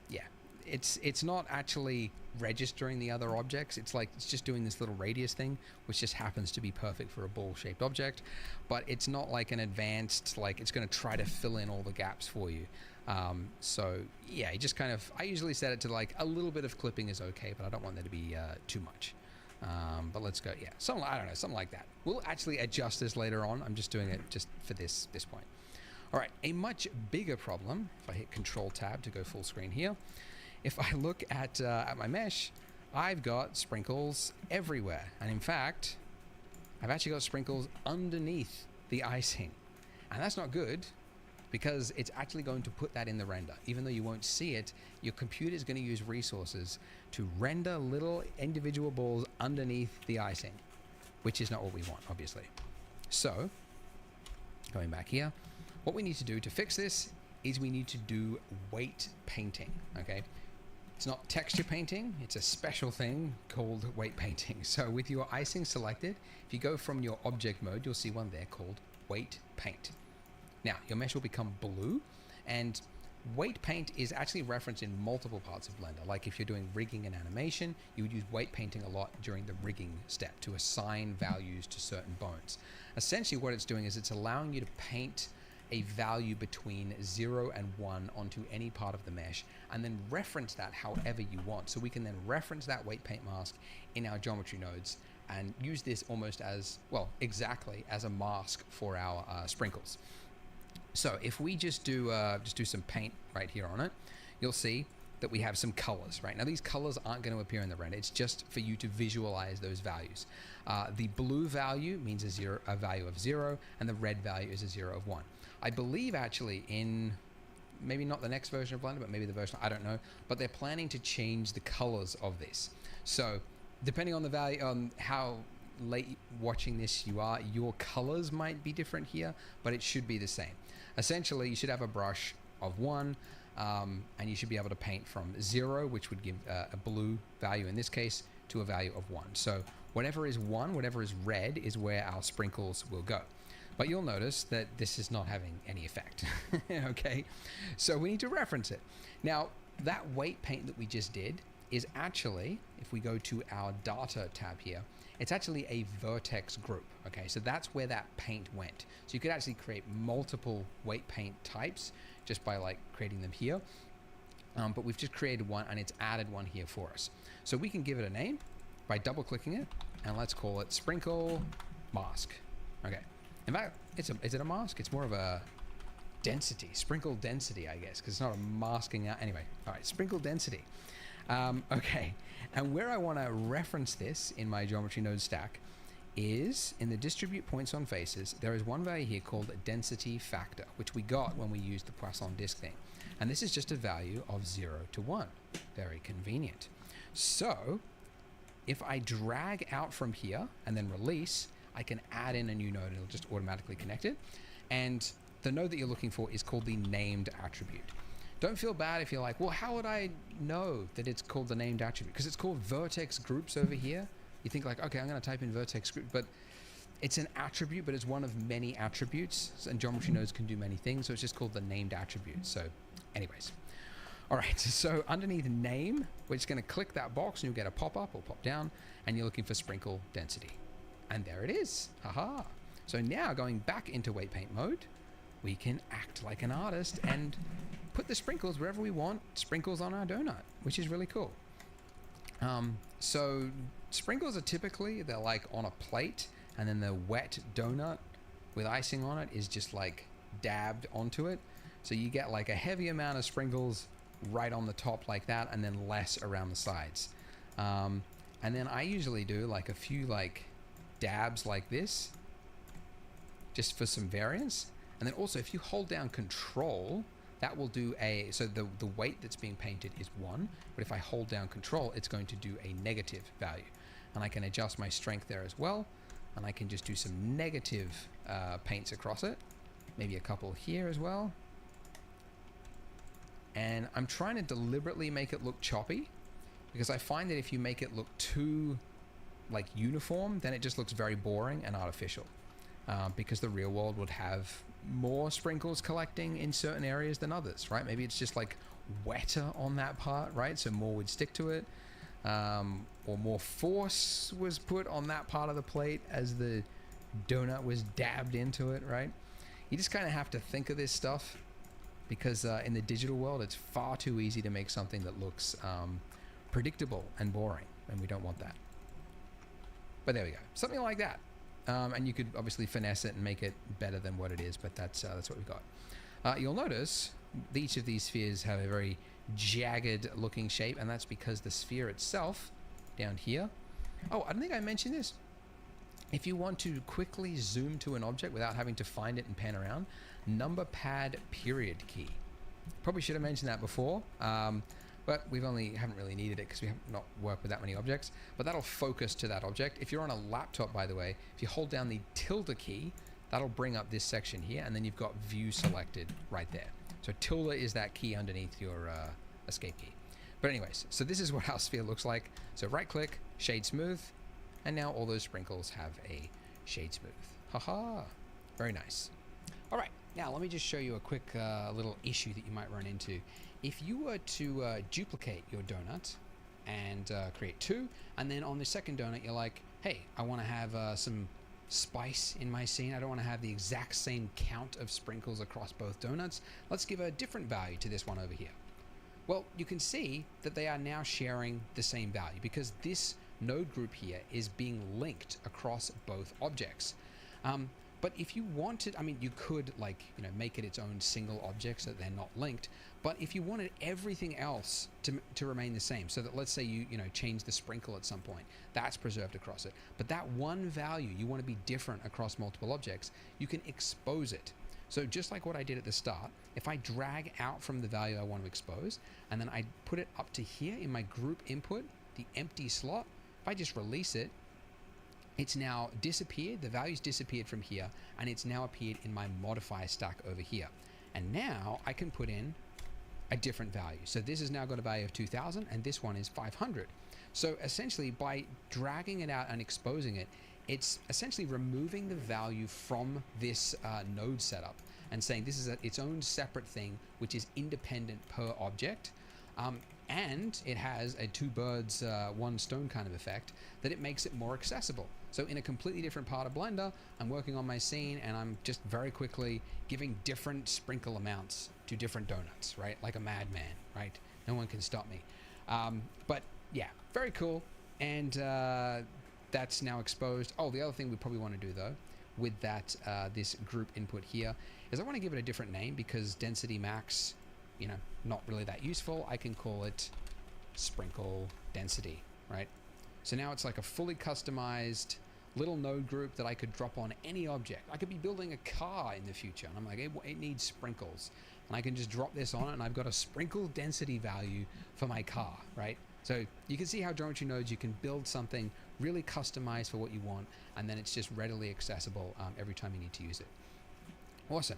yeah, it's not actually registering the other objects. It's like, it's just doing this little radius thing, which just happens to be perfect for a ball-shaped object, but it's not like an advanced, like it's going to try to fill in all the gaps for you. So yeah, you just kind of, I usually set it to like a little bit of clipping is okay, but I don't want there to be too much. But let's go, yeah, something, I don't know, something like that. We'll actually adjust this later on. I'm just doing it just for this point. All right, a much bigger problem, if I hit Control Tab to go full screen here, if I look at my mesh, I've got sprinkles everywhere. And in fact, I've actually got sprinkles underneath the icing. And that's not good, because it's actually going to put that in the render. Even though you won't see it, your computer is going to use resources to render little individual balls underneath the icing, which is not what we want, obviously. So, going back here, what we need to do to fix this is we need to do weight painting, okay? It's not texture painting, it's a special thing called weight painting. So with your icing selected, if you go from your object mode, you'll see one there called weight paint. Now, your mesh will become blue, and weight paint is actually referenced in multiple parts of Blender. Like if you're doing rigging and animation, you would use weight painting a lot during the rigging step to assign values to certain bones. Essentially what it's doing is it's allowing you to paint a value between 0 and 1 onto any part of the mesh, and then reference that however you want. So we can then reference that weight paint mask in our geometry nodes and use this almost as, well, exactly as a mask for our sprinkles. So if we just do some paint right here on it, you'll see that we have some colors, right? Now these colors aren't going to appear in the render. It's just for you to visualize those values. The blue value means a value of 0, and the red value is a 0 of 1. I believe actually in maybe not the next version of Blender, but maybe the version, I don't know, but they're planning to change the colors of this. So depending on the value, on how late watching this you are, your colors might be different here, but it should be the same. Essentially, you should have a brush of 1, and you should be able to paint from 0, which would give a blue value in this case, to a value of 1. So whatever is 1, whatever is red, is where our sprinkles will go. But you'll notice that this is not having any effect. Okay, so we need to reference it. Now, that weight paint that we just did is actually, if we go to our data tab here, it's actually a vertex group. Okay, so that's where that paint went. So you could actually create multiple weight paint types just by like creating them here. But we've just created one and it's added one here for us. So we can give it a name by double clicking it, and let's call it sprinkle mask. Okay. In fact, is it a mask? It's more of a density, sprinkle density, I guess, because it's not a masking out. Anyway, all right, sprinkle density. Okay, and where I want to reference this in my geometry node stack is in the distribute points on faces. There is one value here called density factor, which we got when we used the Poisson disk thing. And this is just a value of 0 to 1. Very convenient. So if I drag out from here and then release, I can add in a new node and it'll just automatically connect it. And the node that you're looking for is called the named attribute. Don't feel bad if you're like, well, how would I know that it's called the named attribute? Because it's called vertex groups over here. You think like, okay, I'm going to type in vertex group, but it's an attribute, but it's one of many attributes, and geometry nodes can do many things, so it's just called the named attribute. So anyways, all right, so underneath name, we're just going to click that box and you'll get a pop-up or pop down, and you're looking for sprinkle density. And there it is. Haha. So now going back into weight paint mode, we can act like an artist and put the sprinkles wherever we want, sprinkles on our donut, which is really cool. So sprinkles are typically, they're like on a plate, and then the wet donut with icing on it is just like dabbed onto it. So you get like a heavy amount of sprinkles right on the top like that, and then less around the sides. And then I usually do like a few like dabs like this, just for some variance. And then also if you hold down Control, that will do so the weight that's being painted is 1, but if I hold down Control, it's going to do a negative value. And I can adjust my strength there as well. And I can just do some negative paints across it. Maybe a couple here as well. And I'm trying to deliberately make it look choppy, because I find that if you make it look too like uniform, then it just looks very boring and artificial. Because the real world would have more sprinkles collecting in certain areas than others, right? Maybe it's just like wetter on that part, right? So more would stick to it. Or more force was put on that part of the plate as the donut was dabbed into it, right? You just kind of have to think of this stuff, because in the digital world, it's far too easy to make something that looks predictable and boring, and we don't want that. But there we go, something like that. And you could obviously finesse it and make it better than what it is, but that's what we've got. You'll notice each of these spheres have a very jagged looking shape, and that's because the sphere itself down here, oh, I don't think I mentioned this. If you want to quickly zoom to an object without having to find it and pan around, number pad period key. Probably should have mentioned that before, but haven't really needed it because we have not worked with that many objects, but that'll focus to that object. If you're on a laptop, by the way, if you hold down the tilde key, that'll bring up this section here, and then you've got view selected right there. So tilde is that key underneath your escape key. But anyways, so this is what our sphere looks like. So right click, shade smooth, and now all those sprinkles have a shade smooth. Haha, very nice. All right, now let me just show you a quick little issue that you might run into. If you were to duplicate your donut and create 2, and then on the second donut you're like, hey, I want to have some spice in my scene. I don't want to have the exact same count of sprinkles across both donuts. Let's give a different value to this one over here. Well, you can see that they are now sharing the same value, because this node group here is being linked across both objects. But if you wanted, I mean, you could make it its own single object so that they're not linked. But if you wanted everything else to remain the same, so that let's say you change the sprinkle at some point, that's preserved across it. But that one value you want to be different across multiple objects, you can expose it. So just like what I did at the start, if I drag out from the value I want to expose, and then I put it up to here in my group input, the empty slot, if I just release it, it's now disappeared, the value's disappeared from here, and it's now appeared in my modifier stack over here. And now I can put in a different value. So this has now got a value of 2000, and this one is 500. So essentially by dragging it out and exposing it, it's essentially removing the value from this node setup and saying this is its own separate thing, which is independent per object. And it has a two birds, one stone kind of effect that it makes it more accessible. So in a completely different part of Blender, I'm working on my scene and I'm just very quickly giving different sprinkle amounts to different donuts, right? Like a madman, right? No one can stop me. But yeah, very cool. And that's now exposed. Oh, the other thing we probably want to do though, with that this group input here, is I want to give it a different name because density max, you know, not really that useful. I can call it sprinkle density, right? So now it's like a fully customized little node group that I could drop on any object. I could be building a car in the future and I'm like, it needs sprinkles. And I can just drop this on it and I've got a sprinkle density value for my car, right? So you can see how geometry nodes, you can build something really customized for what you want, and then it's just readily accessible every time you need to use it. Awesome.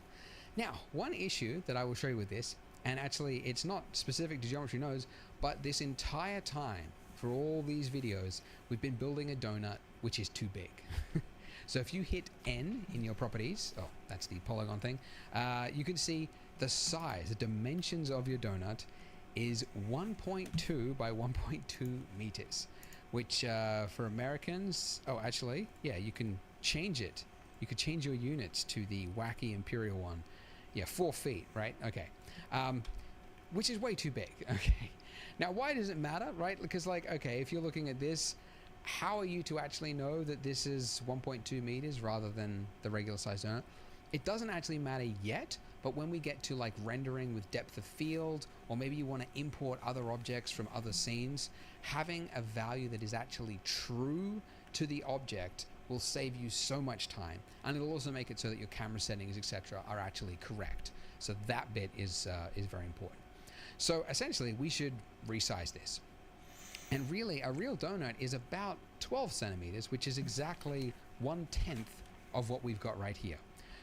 Now, one issue that I will show you with this, and actually it's not specific to geometry nodes, but this entire time for all these videos, we've been building a donut which is too big. So if you hit N in your properties, oh, that's the polygon thing, you can see the size, the dimensions of your donut is 1.2 by 1.2 meters, which for Americans, oh, actually, yeah, you can change it. You could change your units to the wacky imperial one. Yeah, 4 feet, right? Okay. Which is way too big. Okay. Now, why does it matter, right? Because, like, okay, if you're looking at this, how are you to actually know that this is 1.2 meters rather than the regular size donut? It doesn't actually matter yet, but when we get to like rendering with depth of field, or maybe you want to import other objects from other scenes, having a value that is actually true to the object will save you so much time, and it'll also make it so that your camera settings, etc., are actually correct. So that bit is very important. So essentially, we should resize this. And really, a real donut is about 12 centimeters, which is exactly 1/10 of what we've got right here.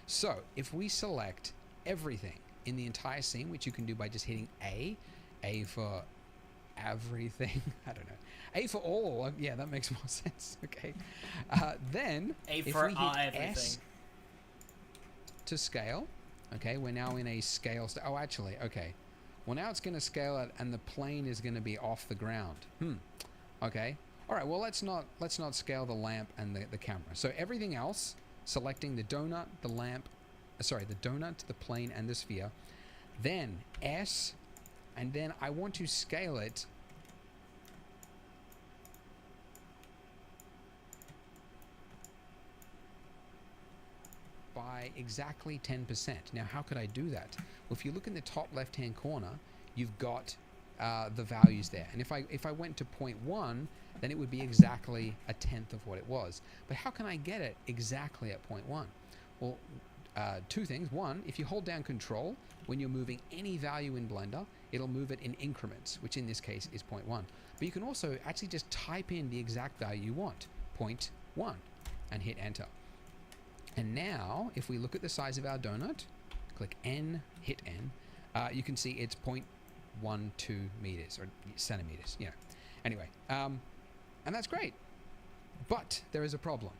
So if we select everything in the entire scene, which you can do by just hitting A for everything, I don't know, A for all, yeah, that makes more sense, okay. Then A if for we hit everything. S to scale, okay, we're now in a scale, oh actually, okay. Well, now it's going to scale it, and the plane is going to be off the ground. Okay. All right. Well, let's not scale the lamp and the camera. So everything else, selecting the donut, the lamp, the donut, the plane, and the sphere. Then S, and then I want to scale it by exactly 10%. Now, how could I do that? Well, if you look in the top left-hand corner, you've got the values there. And if I went to 0.1, then it would be exactly 1/10 of what it was. But how can I get it exactly at 0.1? Well, two things. One, if you hold down Control, when you're moving any value in Blender, it'll move it in increments, which in this case is 0.1. But you can also actually just type in the exact value you want, 0.1, and hit Enter. And now, if we look at the size of our donut, click N, hit N, you can see it's 0.12 meters, or centimeters, you know. Anyway, and that's great. But there is a problem.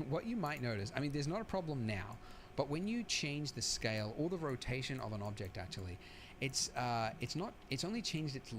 What you might notice, I mean, there's not a problem now, but when you change the scale or the rotation of an object, actually, it's only changed its,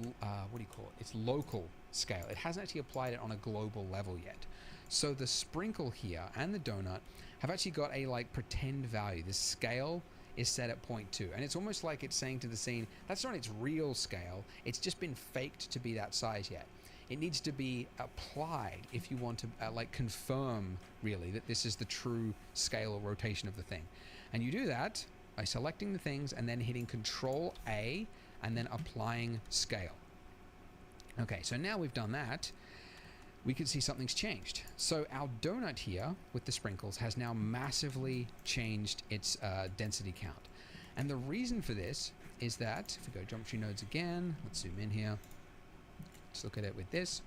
its local scale. It hasn't actually applied it on a global level yet. So the sprinkle here and the donut have actually got a like pretend value. The scale is set at 0.2, and it's almost like it's saying to the scene, that's not its real scale. It's just been faked to be that size yet. It needs to be applied if you want to like confirm really that this is the true scale or rotation of the thing. And you do that by selecting the things and then hitting Control A and then applying scale. Okay, so now we've done that, we can see something's changed. So our donut here with the sprinkles has now massively changed its density count. And the reason for this is that, if we go geometry nodes again, let's zoom in here, let's look at it with this.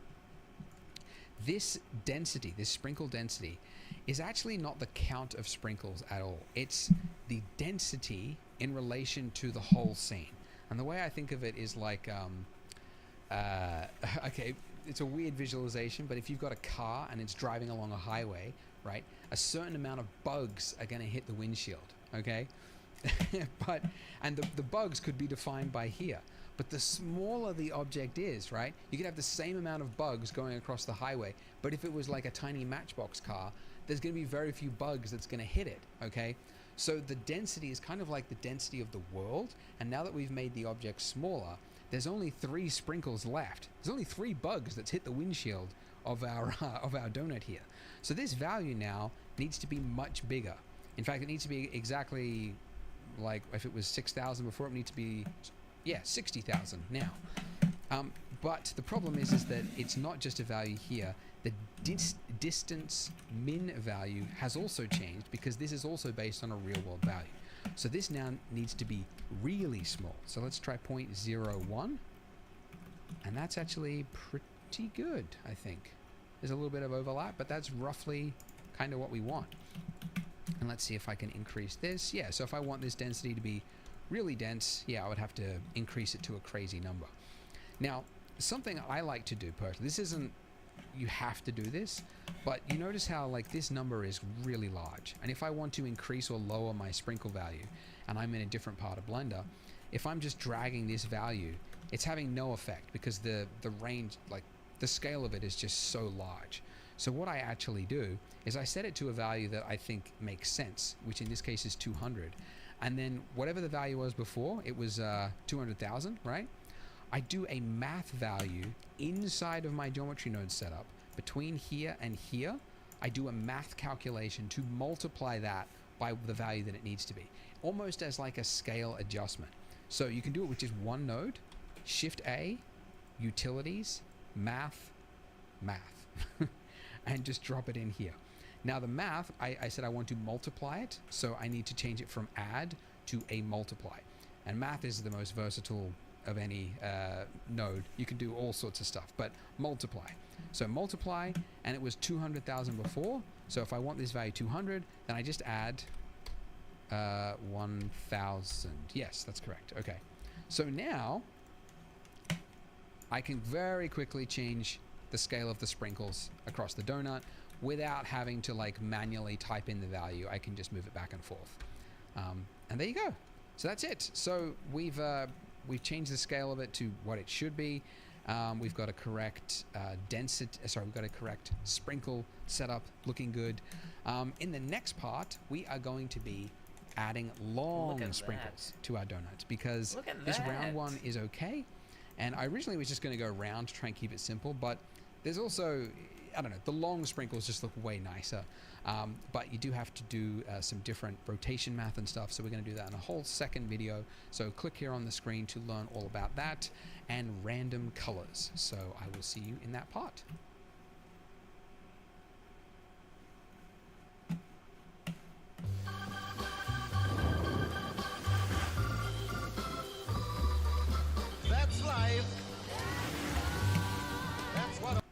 This density, this sprinkle density, is actually not the count of sprinkles at all. It's the density in relation to the whole scene. And the way I think of it is like, okay, it's a weird visualization, but if you've got a car and it's driving along a highway, right, a certain amount of bugs are going to hit the windshield, okay? And the bugs could be defined by here. But the smaller the object is, right? You could have the same amount of bugs going across the highway, but if it was like a tiny Matchbox car, there's going to be very few bugs that's going to hit it, okay? So the density is kind of like the density of the world, and now that we've made the object smaller, there's only 3 sprinkles left. There's only 3 bugs that's hit the windshield of our donut here. So this value now needs to be much bigger. In fact, it needs to be exactly like if it was 6,000 before, it needs to be 60,000 now. But the problem is that it's not just a value here. The distance min value has also changed because this is also based on a real world value. So this now needs to be really small. So let's try 0.01. And that's actually pretty good, I think. There's a little bit of overlap, but that's roughly kind of what we want. And let's see if I can increase this. Yeah, so if I want this density to be really dense, yeah, I would have to increase it to a crazy number. Now, something I like to do personally, this isn't, you have to do this, but you notice how like this number is really large. And if I want to increase or lower my sprinkle value, and I'm in a different part of Blender, if I'm just dragging this value, it's having no effect because the range, like the scale of it is just so large. So what I actually do is I set it to a value that I think makes sense, which in this case is 200. And then whatever the value was before, it was 200,000, right? I do a math value inside of my geometry node setup between here and here. I do a math calculation to multiply that by the value that it needs to be, almost as like a scale adjustment. So you can do it with just one node, Shift A, Utilities, Math, and just drop it in here. Now the math, I said I want to multiply it, so I need to change it from add to a multiply. And math is the most versatile of any node. You can do all sorts of stuff, but multiply. So multiply, and it was 200,000 before, so if I want this value 200, then I just add 1,000. Yes, that's correct. Okay. So now I can very quickly change the scale of the sprinkles across the donut without having to like manually type in the value. I can just move it back and forth. And there you go. So that's it. So we've changed the scale of it to what it should be. We've got a correct we've got a correct sprinkle setup, looking good. In the next part, we are going to be adding long sprinkles to our donuts because this round one is okay. And I originally was just going to go round to try and keep it simple, but there's also, I don't know, the long sprinkles just look way nicer. But you do have to do some different rotation math and stuff, so we're going to do that in a whole second video. So click here on the screen to learn all about that and random colors. So I will see you in that part. That's life. That's what.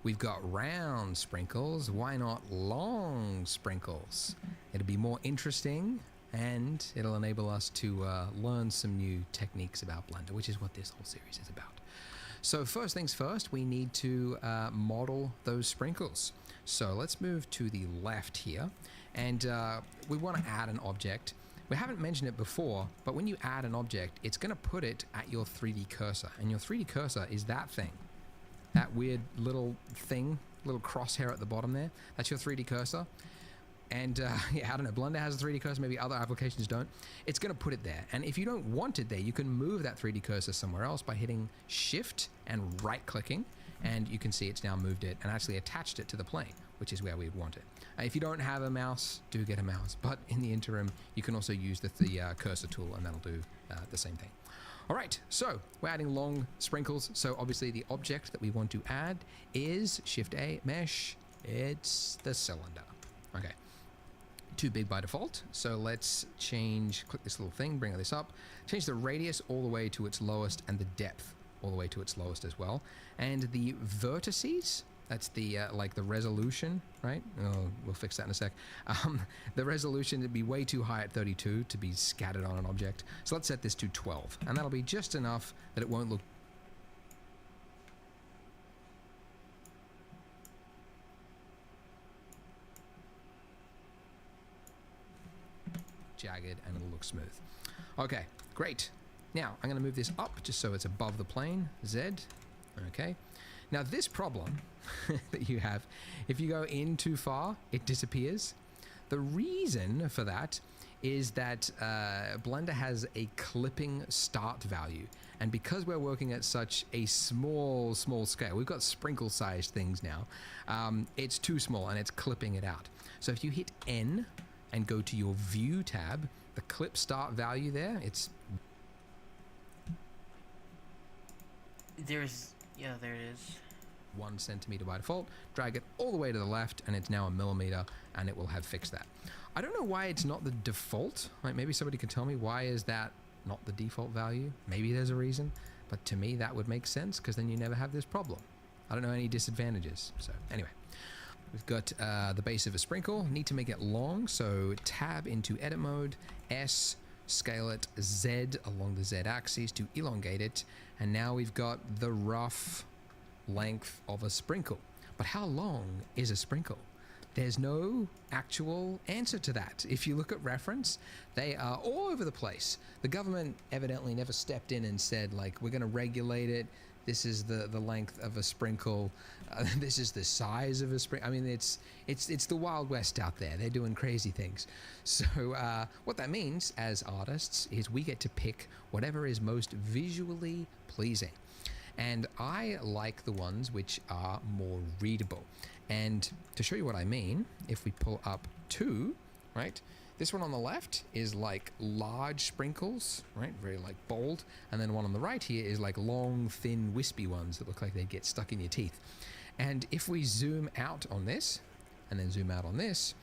We've got round sprinkles. Why not long sprinkles? It'll be more interesting and it'll enable us to learn some new techniques about Blender, which is what this whole series is about. So first things first, we need to model those sprinkles. So let's move to the left here, and we want to add an object. We haven't mentioned it before, but when you add an object, it's going to put it at your 3D cursor, and your 3D cursor is that thing. That weird little thing, little crosshair at the bottom there, that's your 3D cursor. And yeah, I don't know, Blender has a 3D cursor, maybe other applications don't. It's going to put it there. And if you don't want it there, you can move that 3D cursor somewhere else by hitting Shift and right-clicking. And you can see it's now moved it and actually attached it to the plane, which is where we'd want it. If you don't have a mouse, do get a mouse. But in the interim, you can also use the cursor tool, and that'll do the same thing. All right, so we're adding long sprinkles. So obviously the object that we want to add is Shift A, Mesh. It's the cylinder. Okay, too big by default. So let's click this little thing, bring this up, change the radius all the way to its lowest and the depth all the way to its lowest as well. And the vertices, that's the like the resolution, right? Oh, we'll fix that in a sec. The resolution would be way too high at 32 to be scattered on an object. So let's set this to 12, and that'll be just enough that it won't look jagged, and it'll look smooth. Okay, great. Now, I'm going to move this up just so it's above the plane, Z. Okay. Now, this problem that you have, if you go in too far, it disappears. The reason for that is that Blender has a clipping start value. And because we're working at such a small scale, we've got sprinkle-sized things now, it's too small and it's clipping it out. So if you hit N and go to your View tab, the clip start value there, it's... There it is. 1 centimeter by default. Drag it all the way to the left and it's now a millimeter, and it will have fixed that. I don't know why it's not the default. Like, maybe somebody can tell me why is that not the default value. Maybe there's a reason, but to me that would make sense, because then you never have this problem. I don't know any disadvantages. So anyway, we've got the base of a sprinkle. Need to make it long, so tab into edit mode, S, scale it Z along the Z axis to elongate it, and now we've got the rough length of a sprinkle. But how long is a sprinkle? There's no actual answer to that. If you look at reference, they are all over the place. The government evidently never stepped in and said, like, we're going to regulate it. This is the length of a sprinkle. This is the size of a sprinkle. I mean, it's the Wild West out there. They're doing crazy things. So what that means as artists is we get to pick whatever is most visually pleasing. And I like the ones which are more readable. And to show you what I mean, if we pull up 2, right, this one on the left is like large sprinkles, right, very like bold, and then one on the right here is like long, thin, wispy ones that look like they get stuck in your teeth. And if we zoom out on this, and then zoom out on this,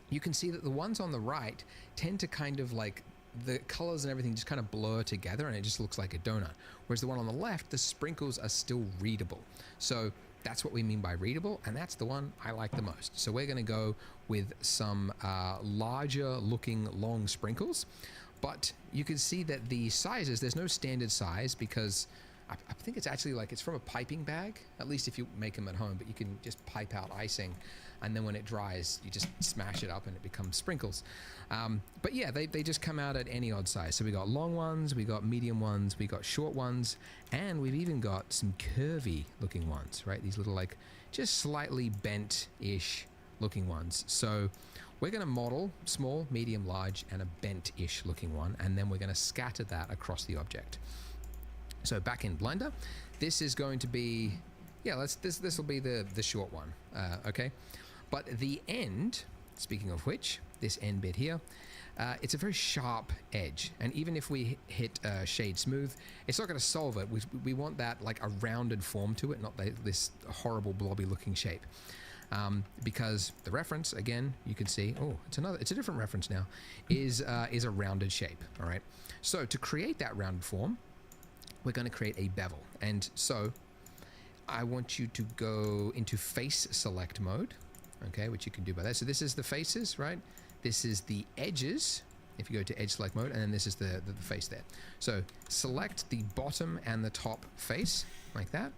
you can see that the ones on the right tend to kind of like, the colors and everything just kind of blur together and it just looks like a donut. Whereas the one on the left, the sprinkles are still readable. So that's what we mean by readable, and that's the one I like the most. So we're going to go with some larger looking long sprinkles, but you can see that the sizes, there's no standard size, because I think it's actually like it's from a piping bag, at least if you make them at home, but you can just pipe out icing, and then when it dries, you just smash it up and it becomes sprinkles. But yeah, they just come out at any odd size. So we got long ones, we got medium ones, we got short ones, and we've even got some curvy looking ones, right? These little like just slightly bent-ish looking ones. So we're going to model small, medium, large, and a bent-ish looking one, and then we're going to scatter that across the object. So back in Blender, this is going to be, yeah, this will be the short one, okay? But the end, speaking of which, this end bit here, it's a very sharp edge, and even if we hit shade smooth, it's not going to solve it. We want that like a rounded form to it, not this horrible blobby looking shape. Because the reference, again, you can see, oh, it's a different reference now, is a rounded shape. All right. So to create that rounded form, we're going to create a bevel, and so I want you to go into face select mode, okay, which you can do by that. So this is the faces, right? This is the edges, if you go to edge select mode, and then this is the face there. So select the bottom and the top face, like that,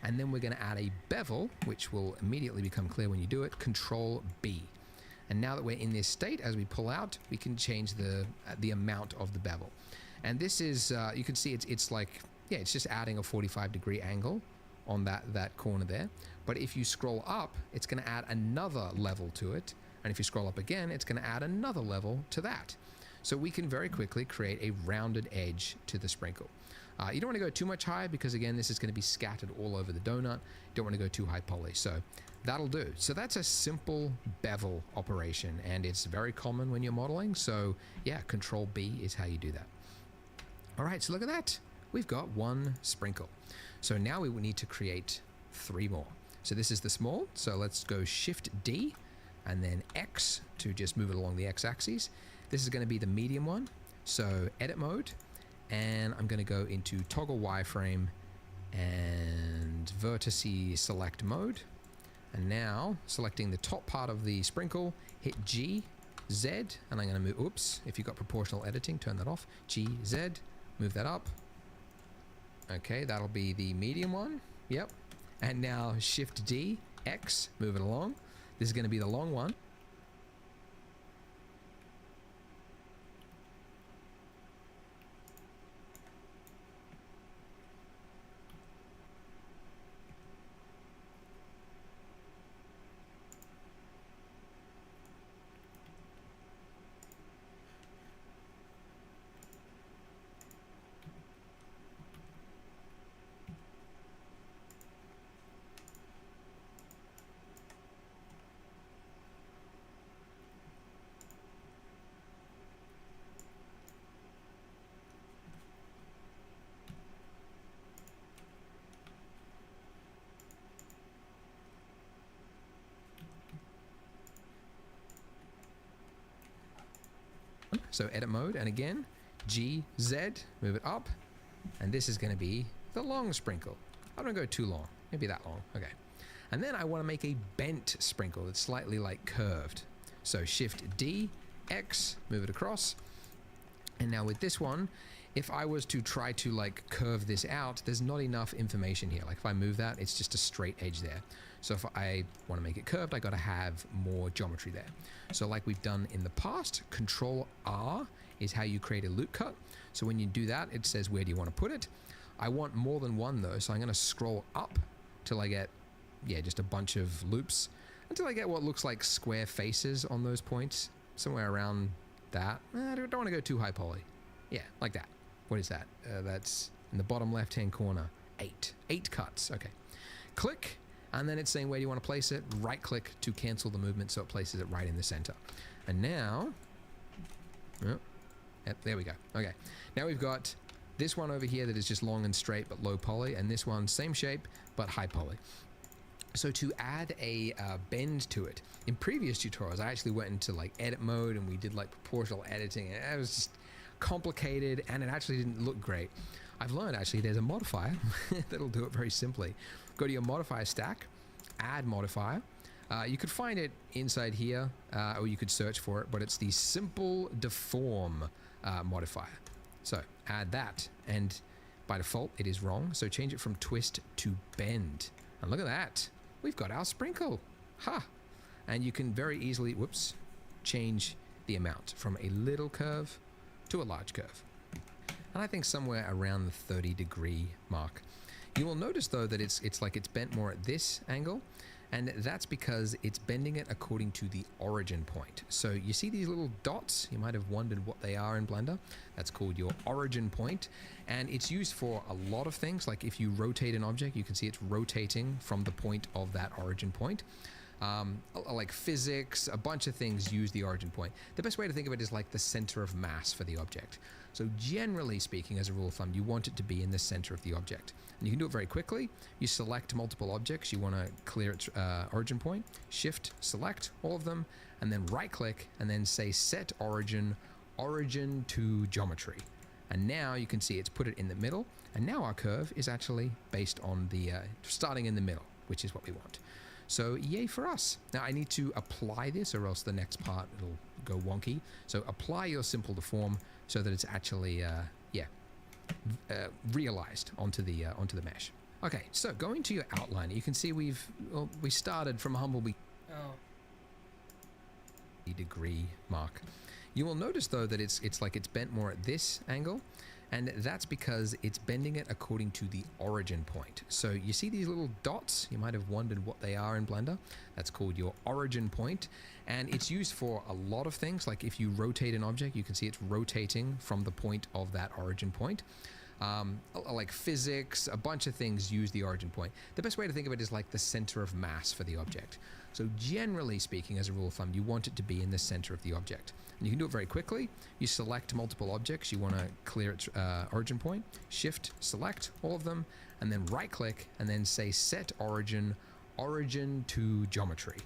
and then we're going to add a bevel, which will immediately become clear when you do it, Control B. And now that we're in this state, as we pull out, we can change the amount of the bevel. And this is, you can see it's like, yeah, it's just adding a 45-degree angle on that corner there. But if you scroll up, it's going to add another level to it. And if you scroll up again, it's going to add another level to that. So we can very quickly create a rounded edge to the sprinkle. You don't want to go too much high, because again, this is going to be scattered all over the donut. You don't want to go too high poly. So that'll do. So that's a simple bevel operation, and it's very common when you're modeling. So yeah, Control B is how you do that. All right, so look at that. We've got one sprinkle. So now we will need to create 3 more. So this is the small. So let's go Shift D and then X to just move it along the X axis. This is going to be the medium one. So edit mode, and I'm going to go into toggle wireframe and vertice select mode. And now selecting the top part of the sprinkle, hit G, Z, and I'm going to move, oops, if you've got proportional editing, turn that off. G, Z, move that up. Okay, that'll be the medium one. Yep. And now Shift D, X, move it along. This is going to be the long one. So edit mode, and again, G, Z, move it up. And this is going to be the long sprinkle. I don't go too long, maybe that long, okay. And then I want to make a bent sprinkle that's slightly like curved. So Shift D, X, move it across. And now with this one, if I was to try to like curve this out, there's not enough information here. Like if I move that, it's just a straight edge there. So if I want to make it curved, I got to have more geometry there. So like we've done in the past, Control R is how you create a loop cut. So when you do that, it says, where do you want to put it? I want more than one though. So I'm going to scroll up till I get, yeah, just a bunch of loops until I get what looks like square faces on those points, somewhere around that. I don't want to go too high poly. Yeah, like that. What is that? That's in the bottom left-hand corner. 8 cuts. Okay. Click, and then it's saying where do you want to place it. Right-click to cancel the movement, so it places it right in the center. And now, oh, yep, there we go. Okay. Now we've got this one over here that is just long and straight but low poly, and this one same shape but high poly. So to add a bend to it, in previous tutorials I actually went into like edit mode and we did like proportional editing, and it was just complicated and it actually didn't look great. I've learned actually there's a modifier that'll do it very simply. Go to your modifier stack, add modifier. You could find it inside here, or you could search for it, but it's the simple deform modifier. So add that, and by default it is wrong, so change it from twist to bend. And look at that, we've got our sprinkle. Ha! And you can very easily, whoops, change the amount from a little curve to a large curve. And I think somewhere around the 30-degree mark. You will notice though that it's like it's bent more at this angle, and that's because it's bending it according to the origin point. So you see these little dots? You might have wondered what they are in Blender. That's called your origin point, and it's used for a lot of things. Like if you rotate an object, you can see it's rotating from the point of that origin point. Like physics, a bunch of things use the origin point. The best way to think of it is like the center of mass for the object. So generally speaking, as a rule of thumb, you want it to be in the center of the object. And you can do it very quickly. You select multiple objects. You want to clear its origin point. Shift, select all of them, and then right click, and then say set origin, origin to geometry. And now you can see it's put it in the middle. And now our curve is actually based on the starting in the middle, which is what we want. So yay for us. Now I need to apply this or else the next part it'll go wonky. So apply your simple deform so that it's actually realized onto the mesh. Okay, so going to your outline, you can see we started from humble degree mark. You will notice though that it's like it's bent more at this angle, and that's because it's bending it according to the origin point. So you see these little dots? You might have wondered what they are in Blender. That's called your origin point, and it's used for a lot of things. Like if you rotate an object, you can see it's rotating from the point of that origin point. Like physics, a bunch of things use the origin point. The best way to think of it is like the center of mass for the object. So generally speaking, as a rule of thumb, you want it to be in the center of the object. And you can do it very quickly. You select multiple objects. You want to clear its origin point. Shift, select all of them, and then right click, and then say set origin, origin to geometry.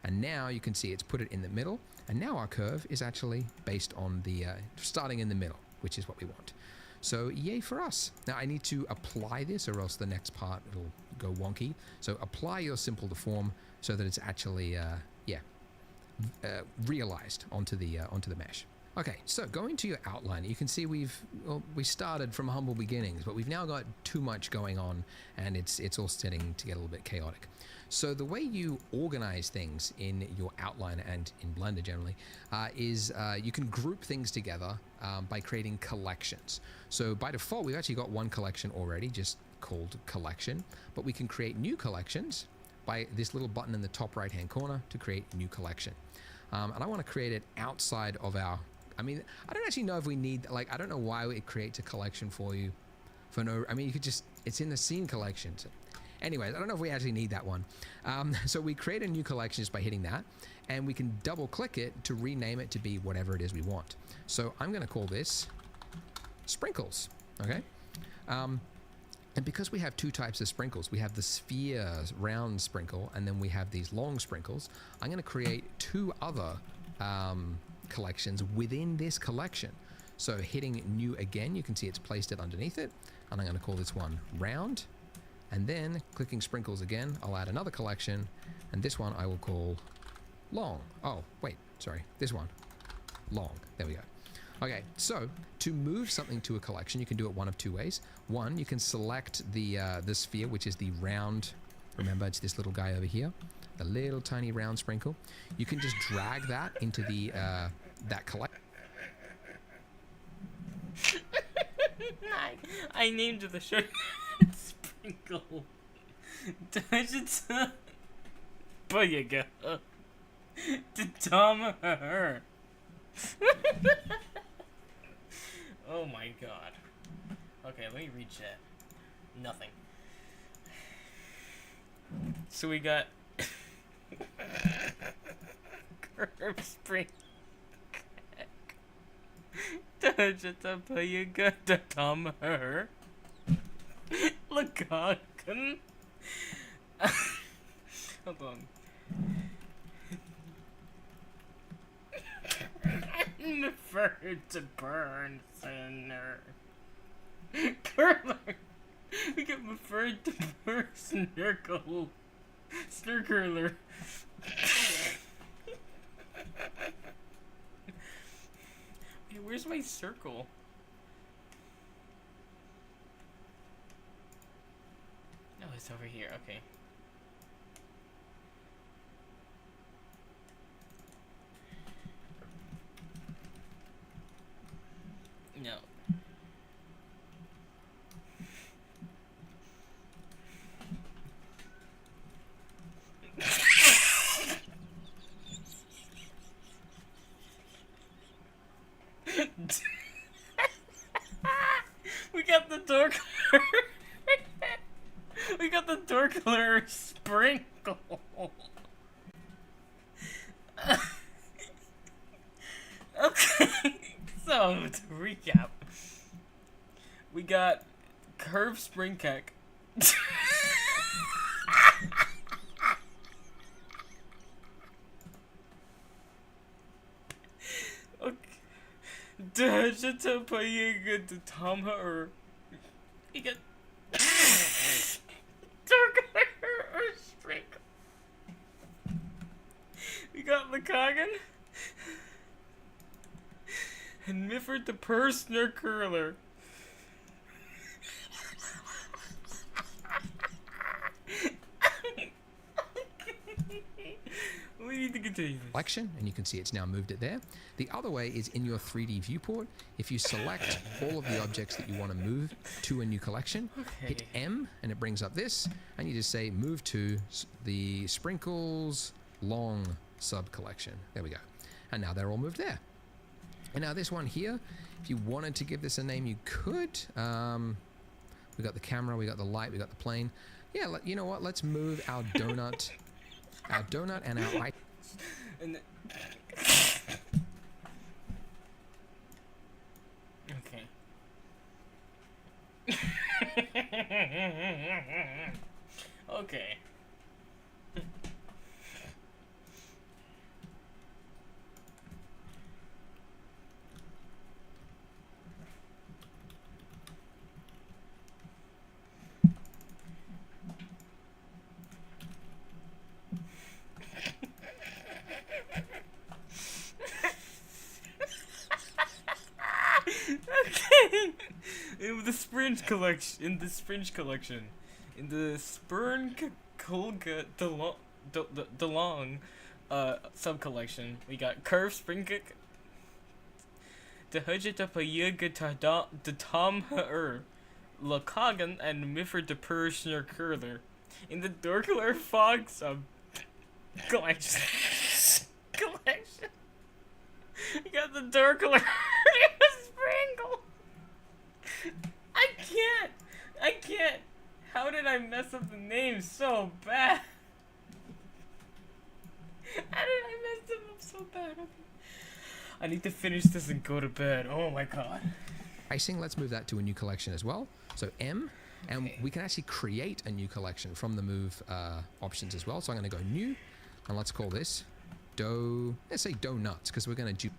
And now you can see it's put it in the middle. And now our curve is actually based on the starting in the middle, which is what we want. So yay for us. Now I need to apply this or else the next part it'll go wonky. So apply your simple deform so that it's actually realized onto the mesh. Okay, so going to your outline, you can see we started from humble beginnings, but we've now got too much going on, and it's all starting to get a little bit chaotic. So the way you organize things in your outline and in Blender generally is you can group things together by creating collections. So by default, we've actually got one collection already, just called collection, but we can create new collections by this little button in the top right hand corner to create a new collection. And I want to create it outside of our, I don't actually know if we need, like, I don't know why it creates a collection for you. You could just, it's in the scene collection. So anyways, I don't know if we actually need that one. So we create a new collection just by hitting that, and we can double click it to rename it to be whatever it is we want. So I'm going to call this sprinkles, okay? And because we have two types of sprinkles, we have the sphere round sprinkle, and then we have these long sprinkles, I'm going to create two other collections within this collection. So hitting new again, you can see it's placed it underneath it. And I'm going to call this one round. And then clicking sprinkles again, I'll add another collection. And this one I will call long. Oh, wait, sorry. This one, long. There we go. Okay, so to move something to a collection, you can do it one of two ways. One, you can select the sphere, which is the round. Remember, it's this little guy over here, the little tiny round sprinkle. You can just drag that into the that collection. I named the shirt Sprinkle. Digital. But you go. To Tom her. Oh my god. Okay, let me reach that. Nothing. So we got curve spring. To Tom her. Lakagan. Hold on. Referred to burn center. Curler. We get referred to burn snurkle. Snurkler. Wait, where's my circle? No, it's over here. Okay. No. We got the door color. We got the door color sprinkle. Okay. So, to recap, we got curved spring kick. Okay. Digital paying to Tom her. We got or sprinkle. We got Lakagan. And Mifford the Personer Curler. We need to continue this. Collection, and you can see it's now moved it there. The other way is in your 3D viewport. If you select all of the objects that you want to move to a new collection, hit M and it brings up this, and you just say move to the Sprinkles long sub collection. There we go. And now they're all moved there. And now this one here, if you wanted to give this a name, you could. We got the camera, we got the light, we got the plane. Yeah, you know what? Let's move our donut, and our eye. And okay. Okay. Okay. In the Springe collection, in the Spurn Kolga DeLong sub collection, we got Curve Spring Kick, the Hujita Payuga the Tom Her, Lakagan, and Mifford the Persian Curler. In the Dorkler Fog sub collection, we got the Dorkler Sprinkle. I can't. How did I mess up the name so bad? How did I mess them up so bad? Okay. I need to finish this and go to bed. Oh my god. Icing, let's move that to a new collection as well. So M, and we can actually create a new collection from the move options as well. So I'm going to go new, and let's call this let's say donuts, because we're going to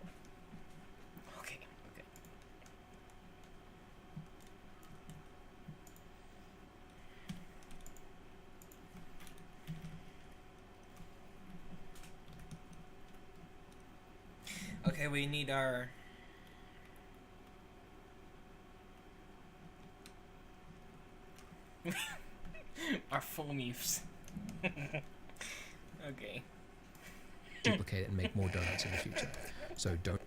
Okay, we need our... our full muse. Okay. Duplicate it and make more donuts in the future. So don't.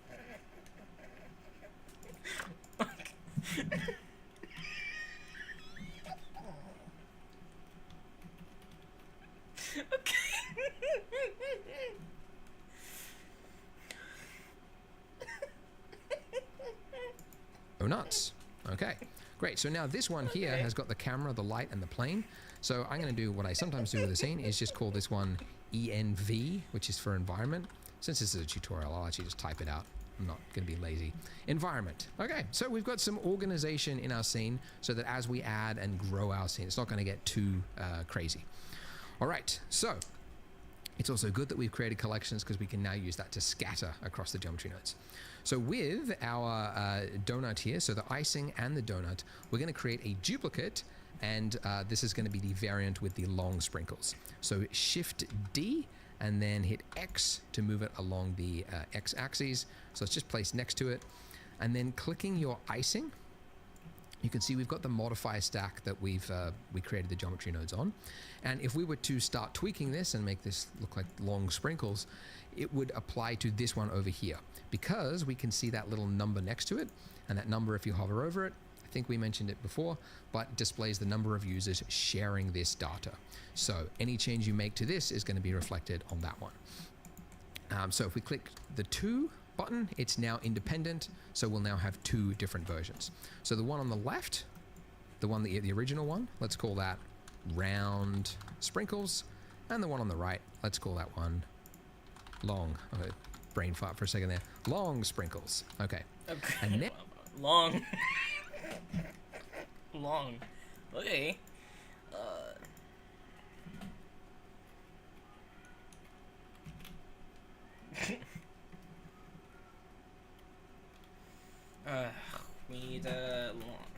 Donuts. Okay, great. So now this one here has got the camera, the light, and the plane. So I'm going to do what I sometimes do with a scene is just call this one ENV, which is for environment. Since this is a tutorial, I'll actually just type it out. I'm not going to be lazy. Environment. Okay, so we've got some organization in our scene so that as we add and grow our scene, it's not going to get too crazy. All right, so it's also good that we've created collections because we can now use that to scatter across the geometry nodes. So with our donut here, so the icing and the donut, we're going to create a duplicate, and this is going to be the variant with the long sprinkles. So Shift D and then hit X to move it along the X axis. So it's just placed next to it. And then clicking your icing, you can see we've got the modifier stack that we created the geometry nodes on. And if we were to start tweaking this and make this look like long sprinkles, it would apply to this one over here because we can see that little number next to it. And that number, if you hover over it, I think we mentioned it before, but displays the number of users sharing this data. So any change you make to this is going to be reflected on that one. So if we click the 2 button, it's now independent. So we'll now have 2 different versions. So the one on the left, the original one, let's call that round sprinkles. And the one on the right, let's call that one long. Okay, brain fart for a second there. Long sprinkles. Okay. And now long. Long. Okay. We need a long.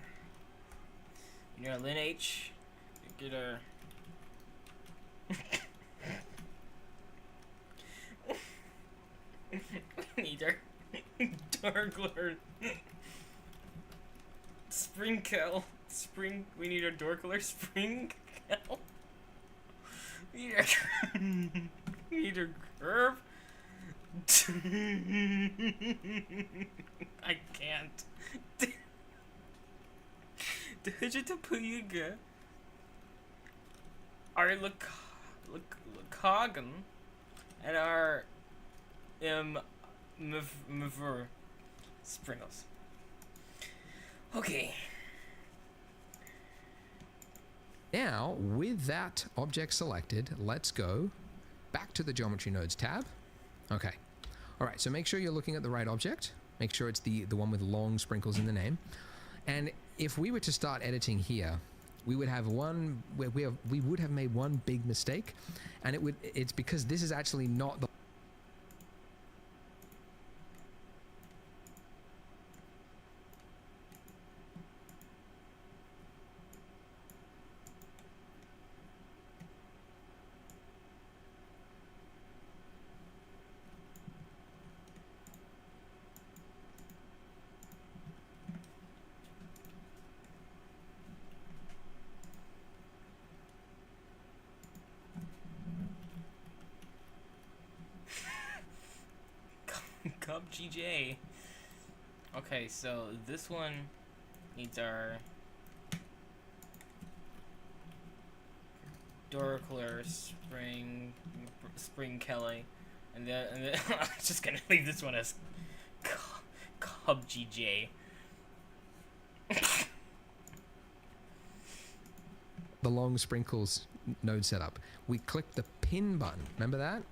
You know, lineage. Get a. We need our Dorkler. Sprinkle. We need a Dorkler Sprinkle. We need a curve. I can't. Digital Puga. Our Lacogan and our Mavur sprinkles. Okay. now with that object selected, let's go back to the geometry nodes tab. Okay. All right, so make sure you're looking at the right object. Make sure it's the one with long sprinkles in the name. And if we were to start editing here, we would have we would have made one big mistake, and it's because this is actually not the Cub GJ. Okay, so this one needs our Dorkler Spring Kelly, and then I'm just gonna leave this one as Cub GJ. the long sprinkles node setup. We click the pin button. Remember that?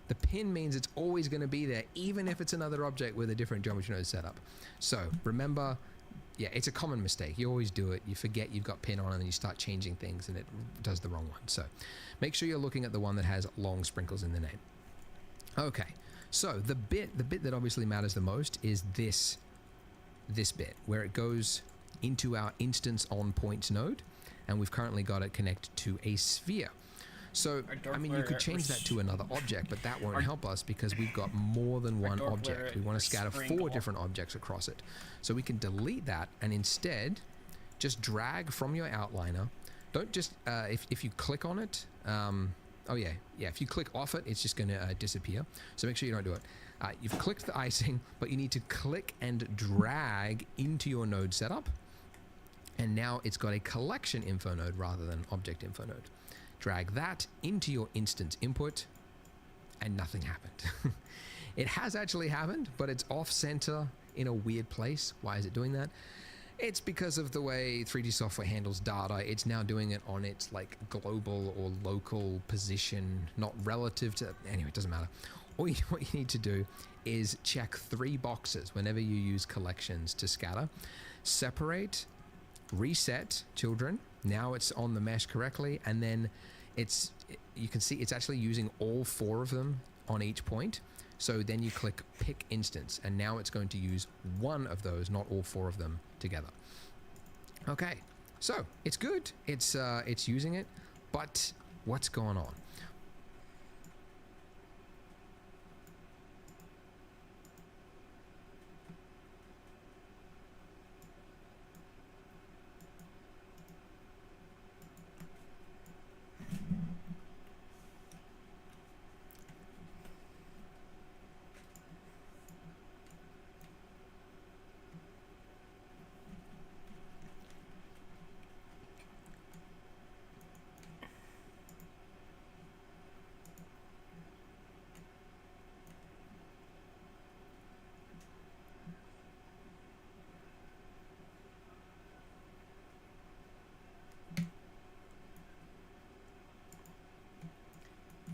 The pin means it's always going to be there, even if it's another object with a different geometry node setup. So remember, yeah, it's a common mistake. You always do it. You forget you've got pin on, and then you start changing things, and it does the wrong one. So make sure you're looking at the one that has long sprinkles in the name. Okay, so the bit that obviously matters the most is this bit where it goes into our instance on points node, and we've currently got it connected to a sphere. So, Or don't I mean, you could change that to another object, but that won't Or- help us because we've got more than one don't object. wear We want a to scatter sprinkle. 4 different objects across it. So we can delete that and instead just drag from your outliner. Don't just, if you click on it, oh yeah, if you click off it, it's just going to disappear. So make sure you don't do it. You've clicked the icing, but you need to click and drag into your node setup. And now it's got a collection info node rather than object info node. Drag that into your instance input, and nothing happened. It has actually happened, but it's off center in a weird place. Why is it doing that? It's because of the way 3D software handles data. It's now doing it on its like global or local position, not relative to, anyway, it doesn't matter. What you need to do is check 3 boxes whenever you use collections to scatter. Separate, reset children. Now it's on the mesh correctly, and then you can see it's actually using all 4 of them on each point. So then you click pick instance, and now it's going to use one of those, not all 4 of them together. Okay, so it's good. It's using it, but what's going on?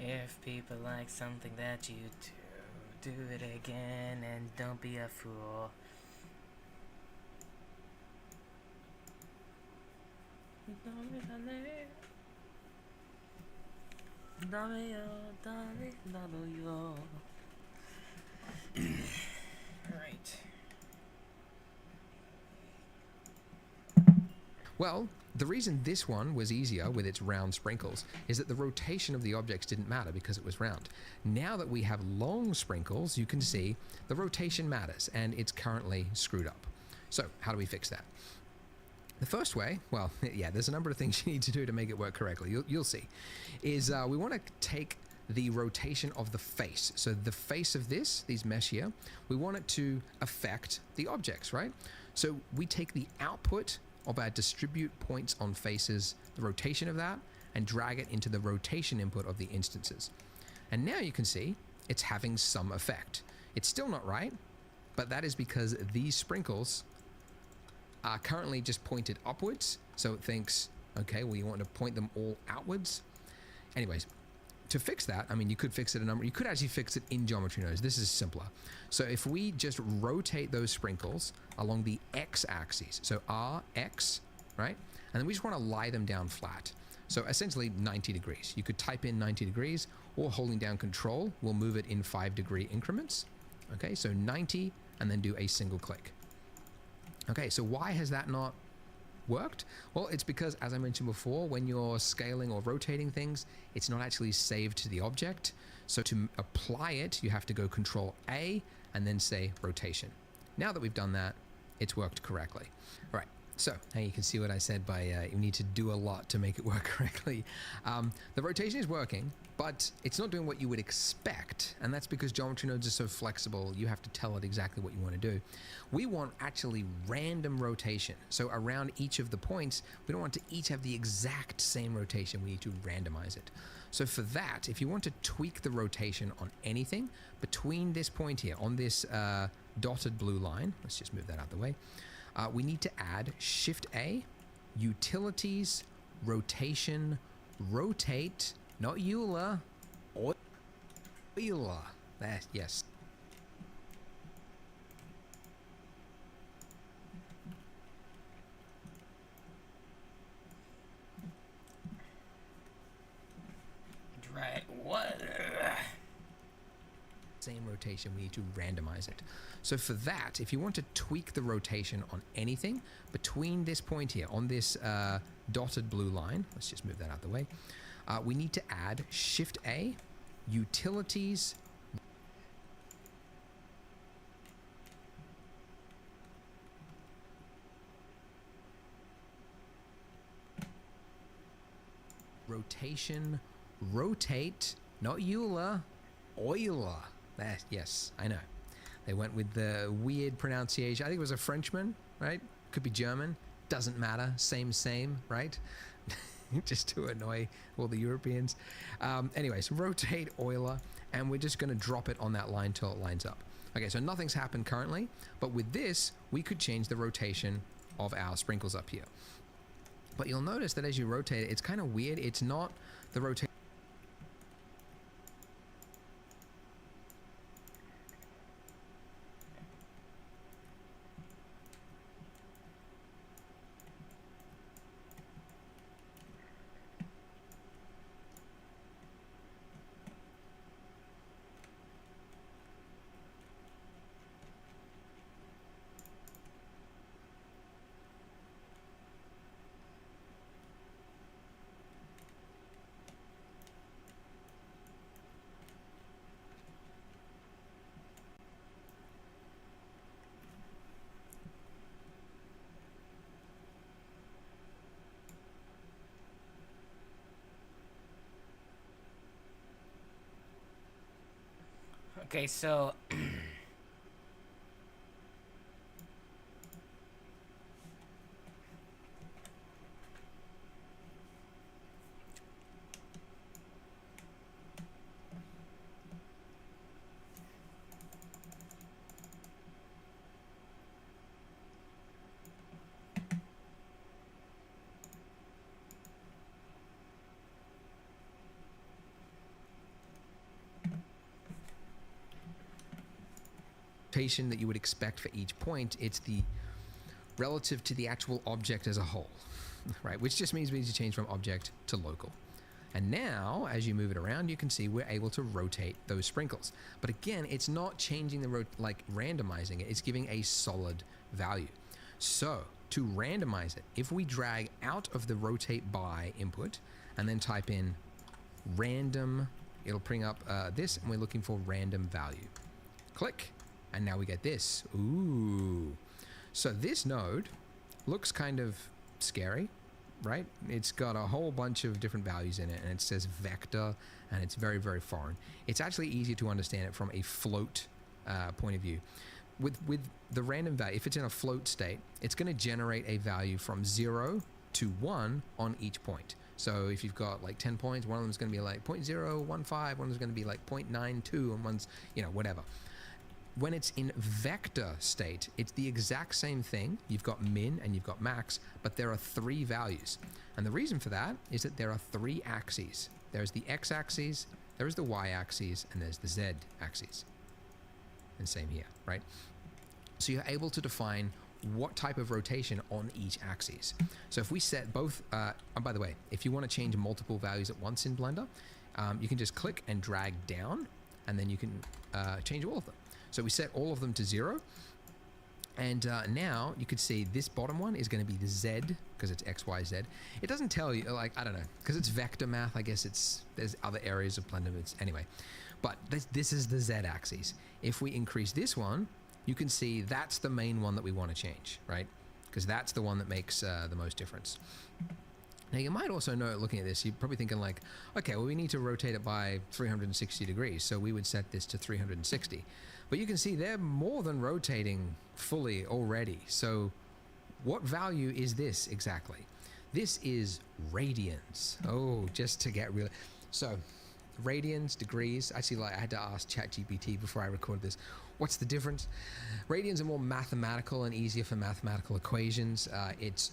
If people like something that you do, do it again and don't be a fool. Right. Well, the reason this one was easier with its round sprinkles is that the rotation of the objects didn't matter because it was round. Now that we have long sprinkles, you can see the rotation matters, and it's currently screwed up. So how do we fix that? The first way, well, yeah, there's a number of things you need to do to make it work correctly. You'll see, is we want to take the rotation of the face. So the face of these mesh here, we want it to affect the objects, right? So we take the output of our distribute points on faces, the rotation of that, and drag it into the rotation input of the instances. And now you can see it's having some effect. It's still not right, but that is because these sprinkles are currently just pointed upwards. So it thinks, okay, well, you want to point them all outwards. Anyways, to fix that, I mean, you could fix it you could actually fix it in geometry nodes. This is simpler. So if we just rotate those sprinkles along the x-axis, so R, X, right? And then we just want to lie them down flat. So essentially 90 degrees. You could type in 90 degrees, or holding down Control will move it in 5-degree increments. Okay, so 90, and then do a single click. Okay, so why has that not worked? Well, it's because, as I mentioned before, when you're scaling or rotating things, it's not actually saved to the object. So to apply it, you have to go Control A and then say rotation. Now that we've done that, it's worked correctly. All right, so now you can see what I said by you need to do a lot to make it work correctly. The rotation is working, but it's not doing what you would expect, and that's because geometry nodes are so flexible. You have to tell it exactly what you want to do. We want actually random rotation. So around each of the points, we don't want to each have the exact same rotation. We need to randomize it. So for that, if you want to tweak the rotation on anything between this point here, on this dotted blue line, let's just move that out of the way, we need to add Shift A, Utilities, Rotation, Rotate, not Euler, Euler. There, yes. Right. What? Same rotation, we need to randomize it. So for that, if you want to tweak the rotation on anything between this point here, on this dotted blue line, let's just move that out of the way, we need to add Shift A, Utilities, Rotation, Rotate, not Euler, Euler. Yes, I know. They went with the weird pronunciation. I think it was a Frenchman, right? Could be German. Doesn't matter. Same, right? Just to annoy all the Europeans. Anyways, rotate Euler, and we're just going to drop it on that line till it lines up. Okay, so nothing's happened currently, but with this, we could change the rotation of our sprinkles up here. But you'll notice that as you rotate it, it's kind of weird. It's not the rotation. Okay, so rotation that you would expect for each point. It's the relative to the actual object as a whole, right? Which just means we need to change from object to local. And now, as you move it around, you can see we're able to rotate those sprinkles. But again, it's not changing the like randomizing it. It's giving a solid value. So to randomize it, if we drag out of the rotate by input and then type in random, it'll bring up this, and we're looking for random value. Click, and now we get this. Ooh. So this node looks kind of scary, right? It's got a whole bunch of different values in it, and it says vector, and it's very, very foreign. It's actually easier to understand it from a float point of view. With the random value, if it's in a float state, it's going to generate a value from 0 to 1 on each point. So if you've got like 10 points, one of them is going to be like 0.015, one of them is going to be like 0.92, and one's, whatever. When it's in vector state, it's the exact same thing. You've got min and you've got max, but there are 3 values. And the reason for that is that there are 3 axes. There's the x-axis, there's the y-axis, and there's the z-axis. And same here, right? So you're able to define what type of rotation on each axis. So if we set both, and by the way, if you want to change multiple values at once in Blender, you can just click and drag down, and then you can change all of them. So we set all of them to 0, and now you could see this bottom one is going to be the Z, because it's X, Y, Z. It doesn't tell you, like, I don't know, because it's vector math, I guess there's other areas of Blender, anyway. But this is the Z axis. If we increase this one, you can see that's the main one that we want to change, right? Because that's the one that makes the most difference. Now you might also know, looking at this, you're probably thinking like, okay, well we need to rotate it by 360 degrees, so we would set this to 360. But you can see they're more than rotating fully already. So what value is this exactly? This is radians. Oh, just to get real. So radians, degrees. Actually, I had to ask ChatGPT before I recorded this. What's the difference? Radians are more mathematical and easier for mathematical equations. It's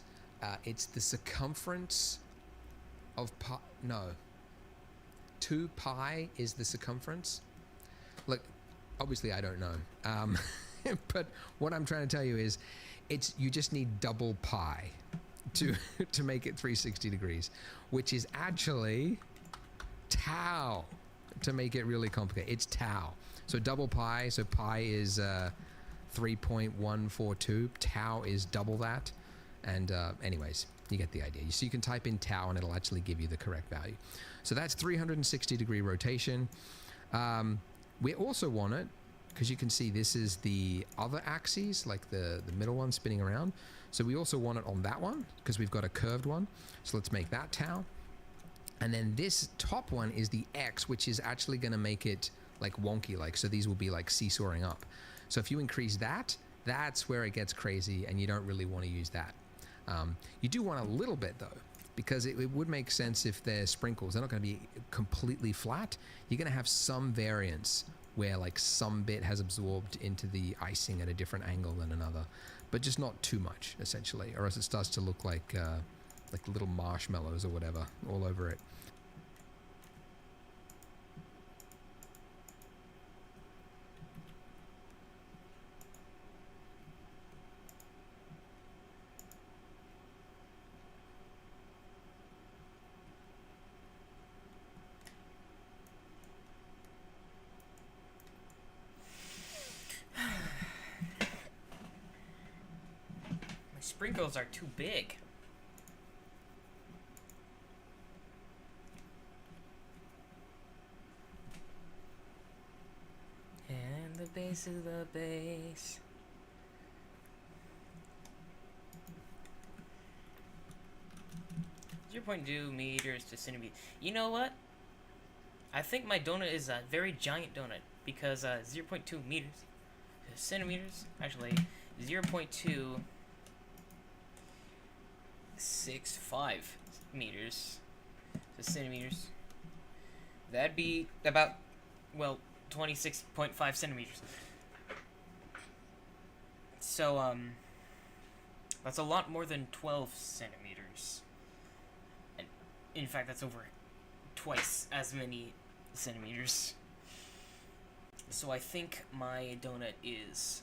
the circumference of pi. No. 2 pi is the circumference. Look, obviously I don't know. But what I'm trying to tell you is you just need double pi to make it 360 degrees, which is actually tau, to make it really complicated. It's tau. So double pi, so pi is 3.142, tau is double that. And anyways, You get the idea. So you can type in tau and it'll actually give you the correct value. So that's 360-degree rotation. We also want it, because you can see this is the other axes, like the middle one spinning around. So we also want it on that one, because we've got a curved one. So let's make that tau. And then this top one is the X, which is actually going to make it like wonky, like, so these will be like seesawing up. So if you increase that, that's where it gets crazy, and you don't really want to use that. You do want a little bit though, because it would make sense if they're sprinkles. They're not going to be completely flat. You're going to have some variance where like some bit has absorbed into the icing at a different angle than another, but just not too much essentially, or else it starts to look like little marshmallows or whatever all over it. My sprinkles are too big. And the base is the base. .2 meters to centimeters. You know what? I think my donut is a very giant donut, because 0.2 meters to centimeters, actually 0.265 meters to centimeters. That'd be about, well, 26.5 centimeters. So, that's a lot more than 12 centimeters. And in fact, that's over twice as many centimeters. So I think my donut is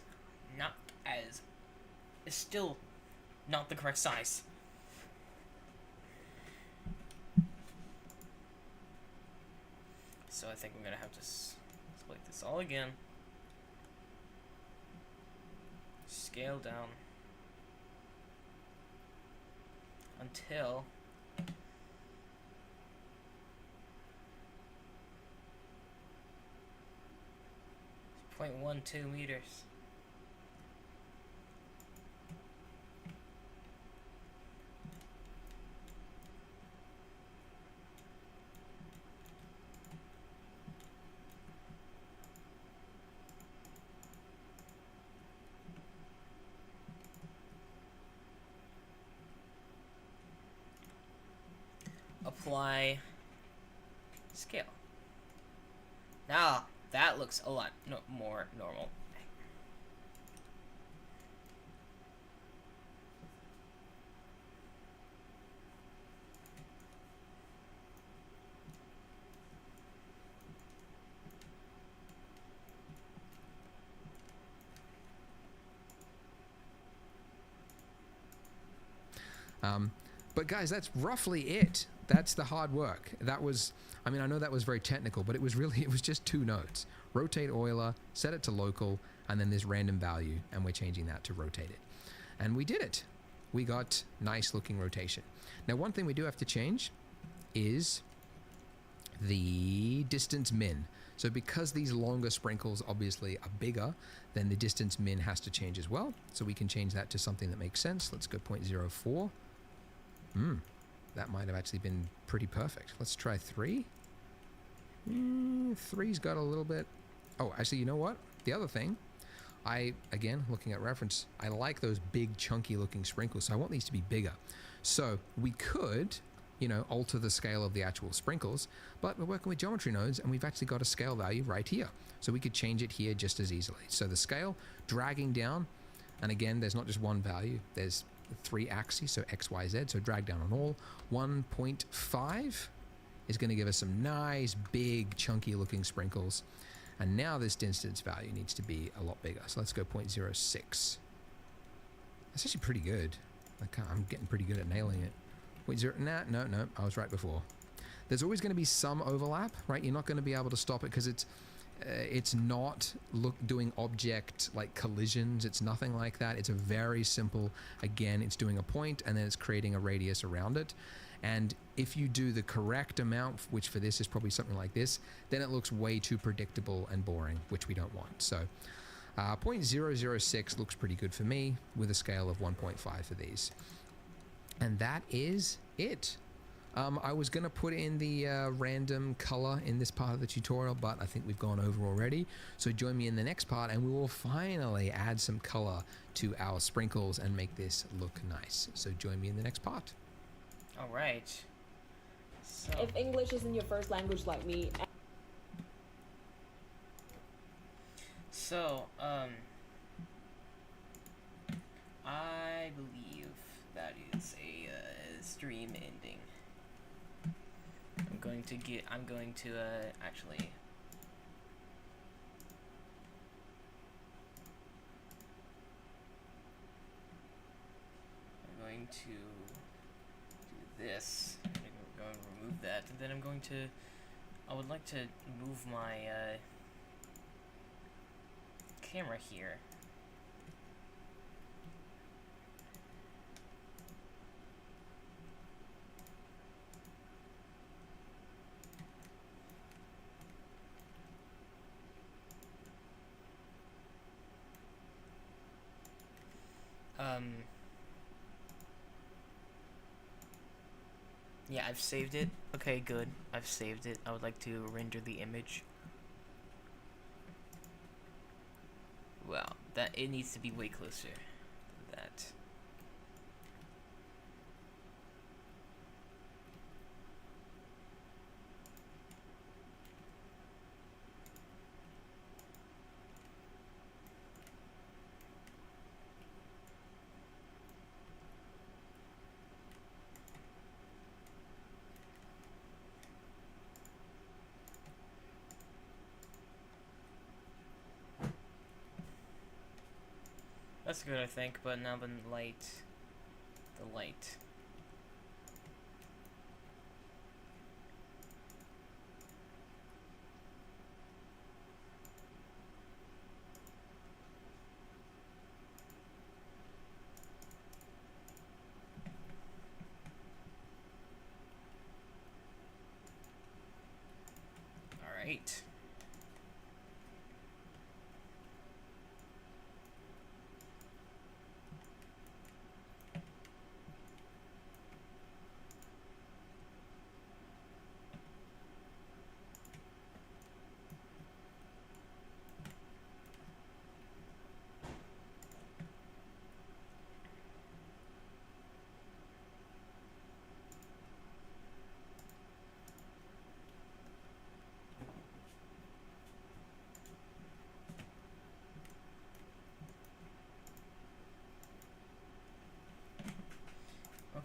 still not the correct size. So I think I'm gonna have to split this all again. Scale down until 0.12 meters. Apply scale. Now that looks a lot more normal. But guys, that's roughly it. That's the hard work. That was, I mean, I know that was very technical, but it was just two nodes. Rotate Euler, set it to local, and then this random value, and we're changing that to rotate it. And we did it. We got nice looking rotation. Now, one thing we do have to change is the distance min. So because these longer sprinkles obviously are bigger, then the distance min has to change as well. So we can change that to something that makes sense. Let's go 0.04. That might have actually been pretty perfect. Let's try 3. 3's got a little bit. Oh, actually, you know what? The other thing, again, looking at reference, I like those big chunky looking sprinkles. So I want these to be bigger. So we could, alter the scale of the actual sprinkles, but we're working with geometry nodes and we've actually got a scale value right here. So we could change it here just as easily. So the scale, dragging down, and again, there's not just one value, there's 3 axes, so X, Y, Z, so drag down on all. 1.5 is going to give us some nice, big, chunky looking sprinkles. And now this distance value needs to be a lot bigger. So let's go 0.06. That's actually pretty good. I'm getting pretty good at nailing it. No, I was right before. There's always going to be some overlap, right? You're not going to be able to stop it because it's It's not doing object like collisions. It's nothing like that. It's a very simple, again, it's doing a point and then it's creating a radius around it. And if you do the correct amount, which for this is probably something like this, then it looks way too predictable and boring, which we don't want. So 0.006 looks pretty good for me with a scale of 1.5 for these. And that is it. I was going to put in the random color in this part of the tutorial, but I think we've gone over already. So join me in the next part and we will finally add some color to our sprinkles and make this look nice. So join me in the next part. All right. So, If English isn't your first language like me, so I believe that is a stream ending. I'm going to actually. I'm going to do this. I'm going to remove that, and then I would like to move my camera here. Yeah, I've saved it. Okay, good. I've saved it. I would like to render the image. Well, it needs to be way closer than that. That's good, I think, but now the light. Alright.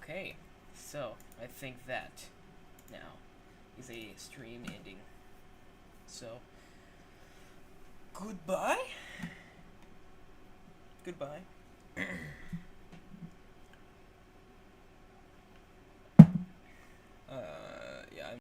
Okay, so I think that now is a stream ending. So, goodbye. Goodbye.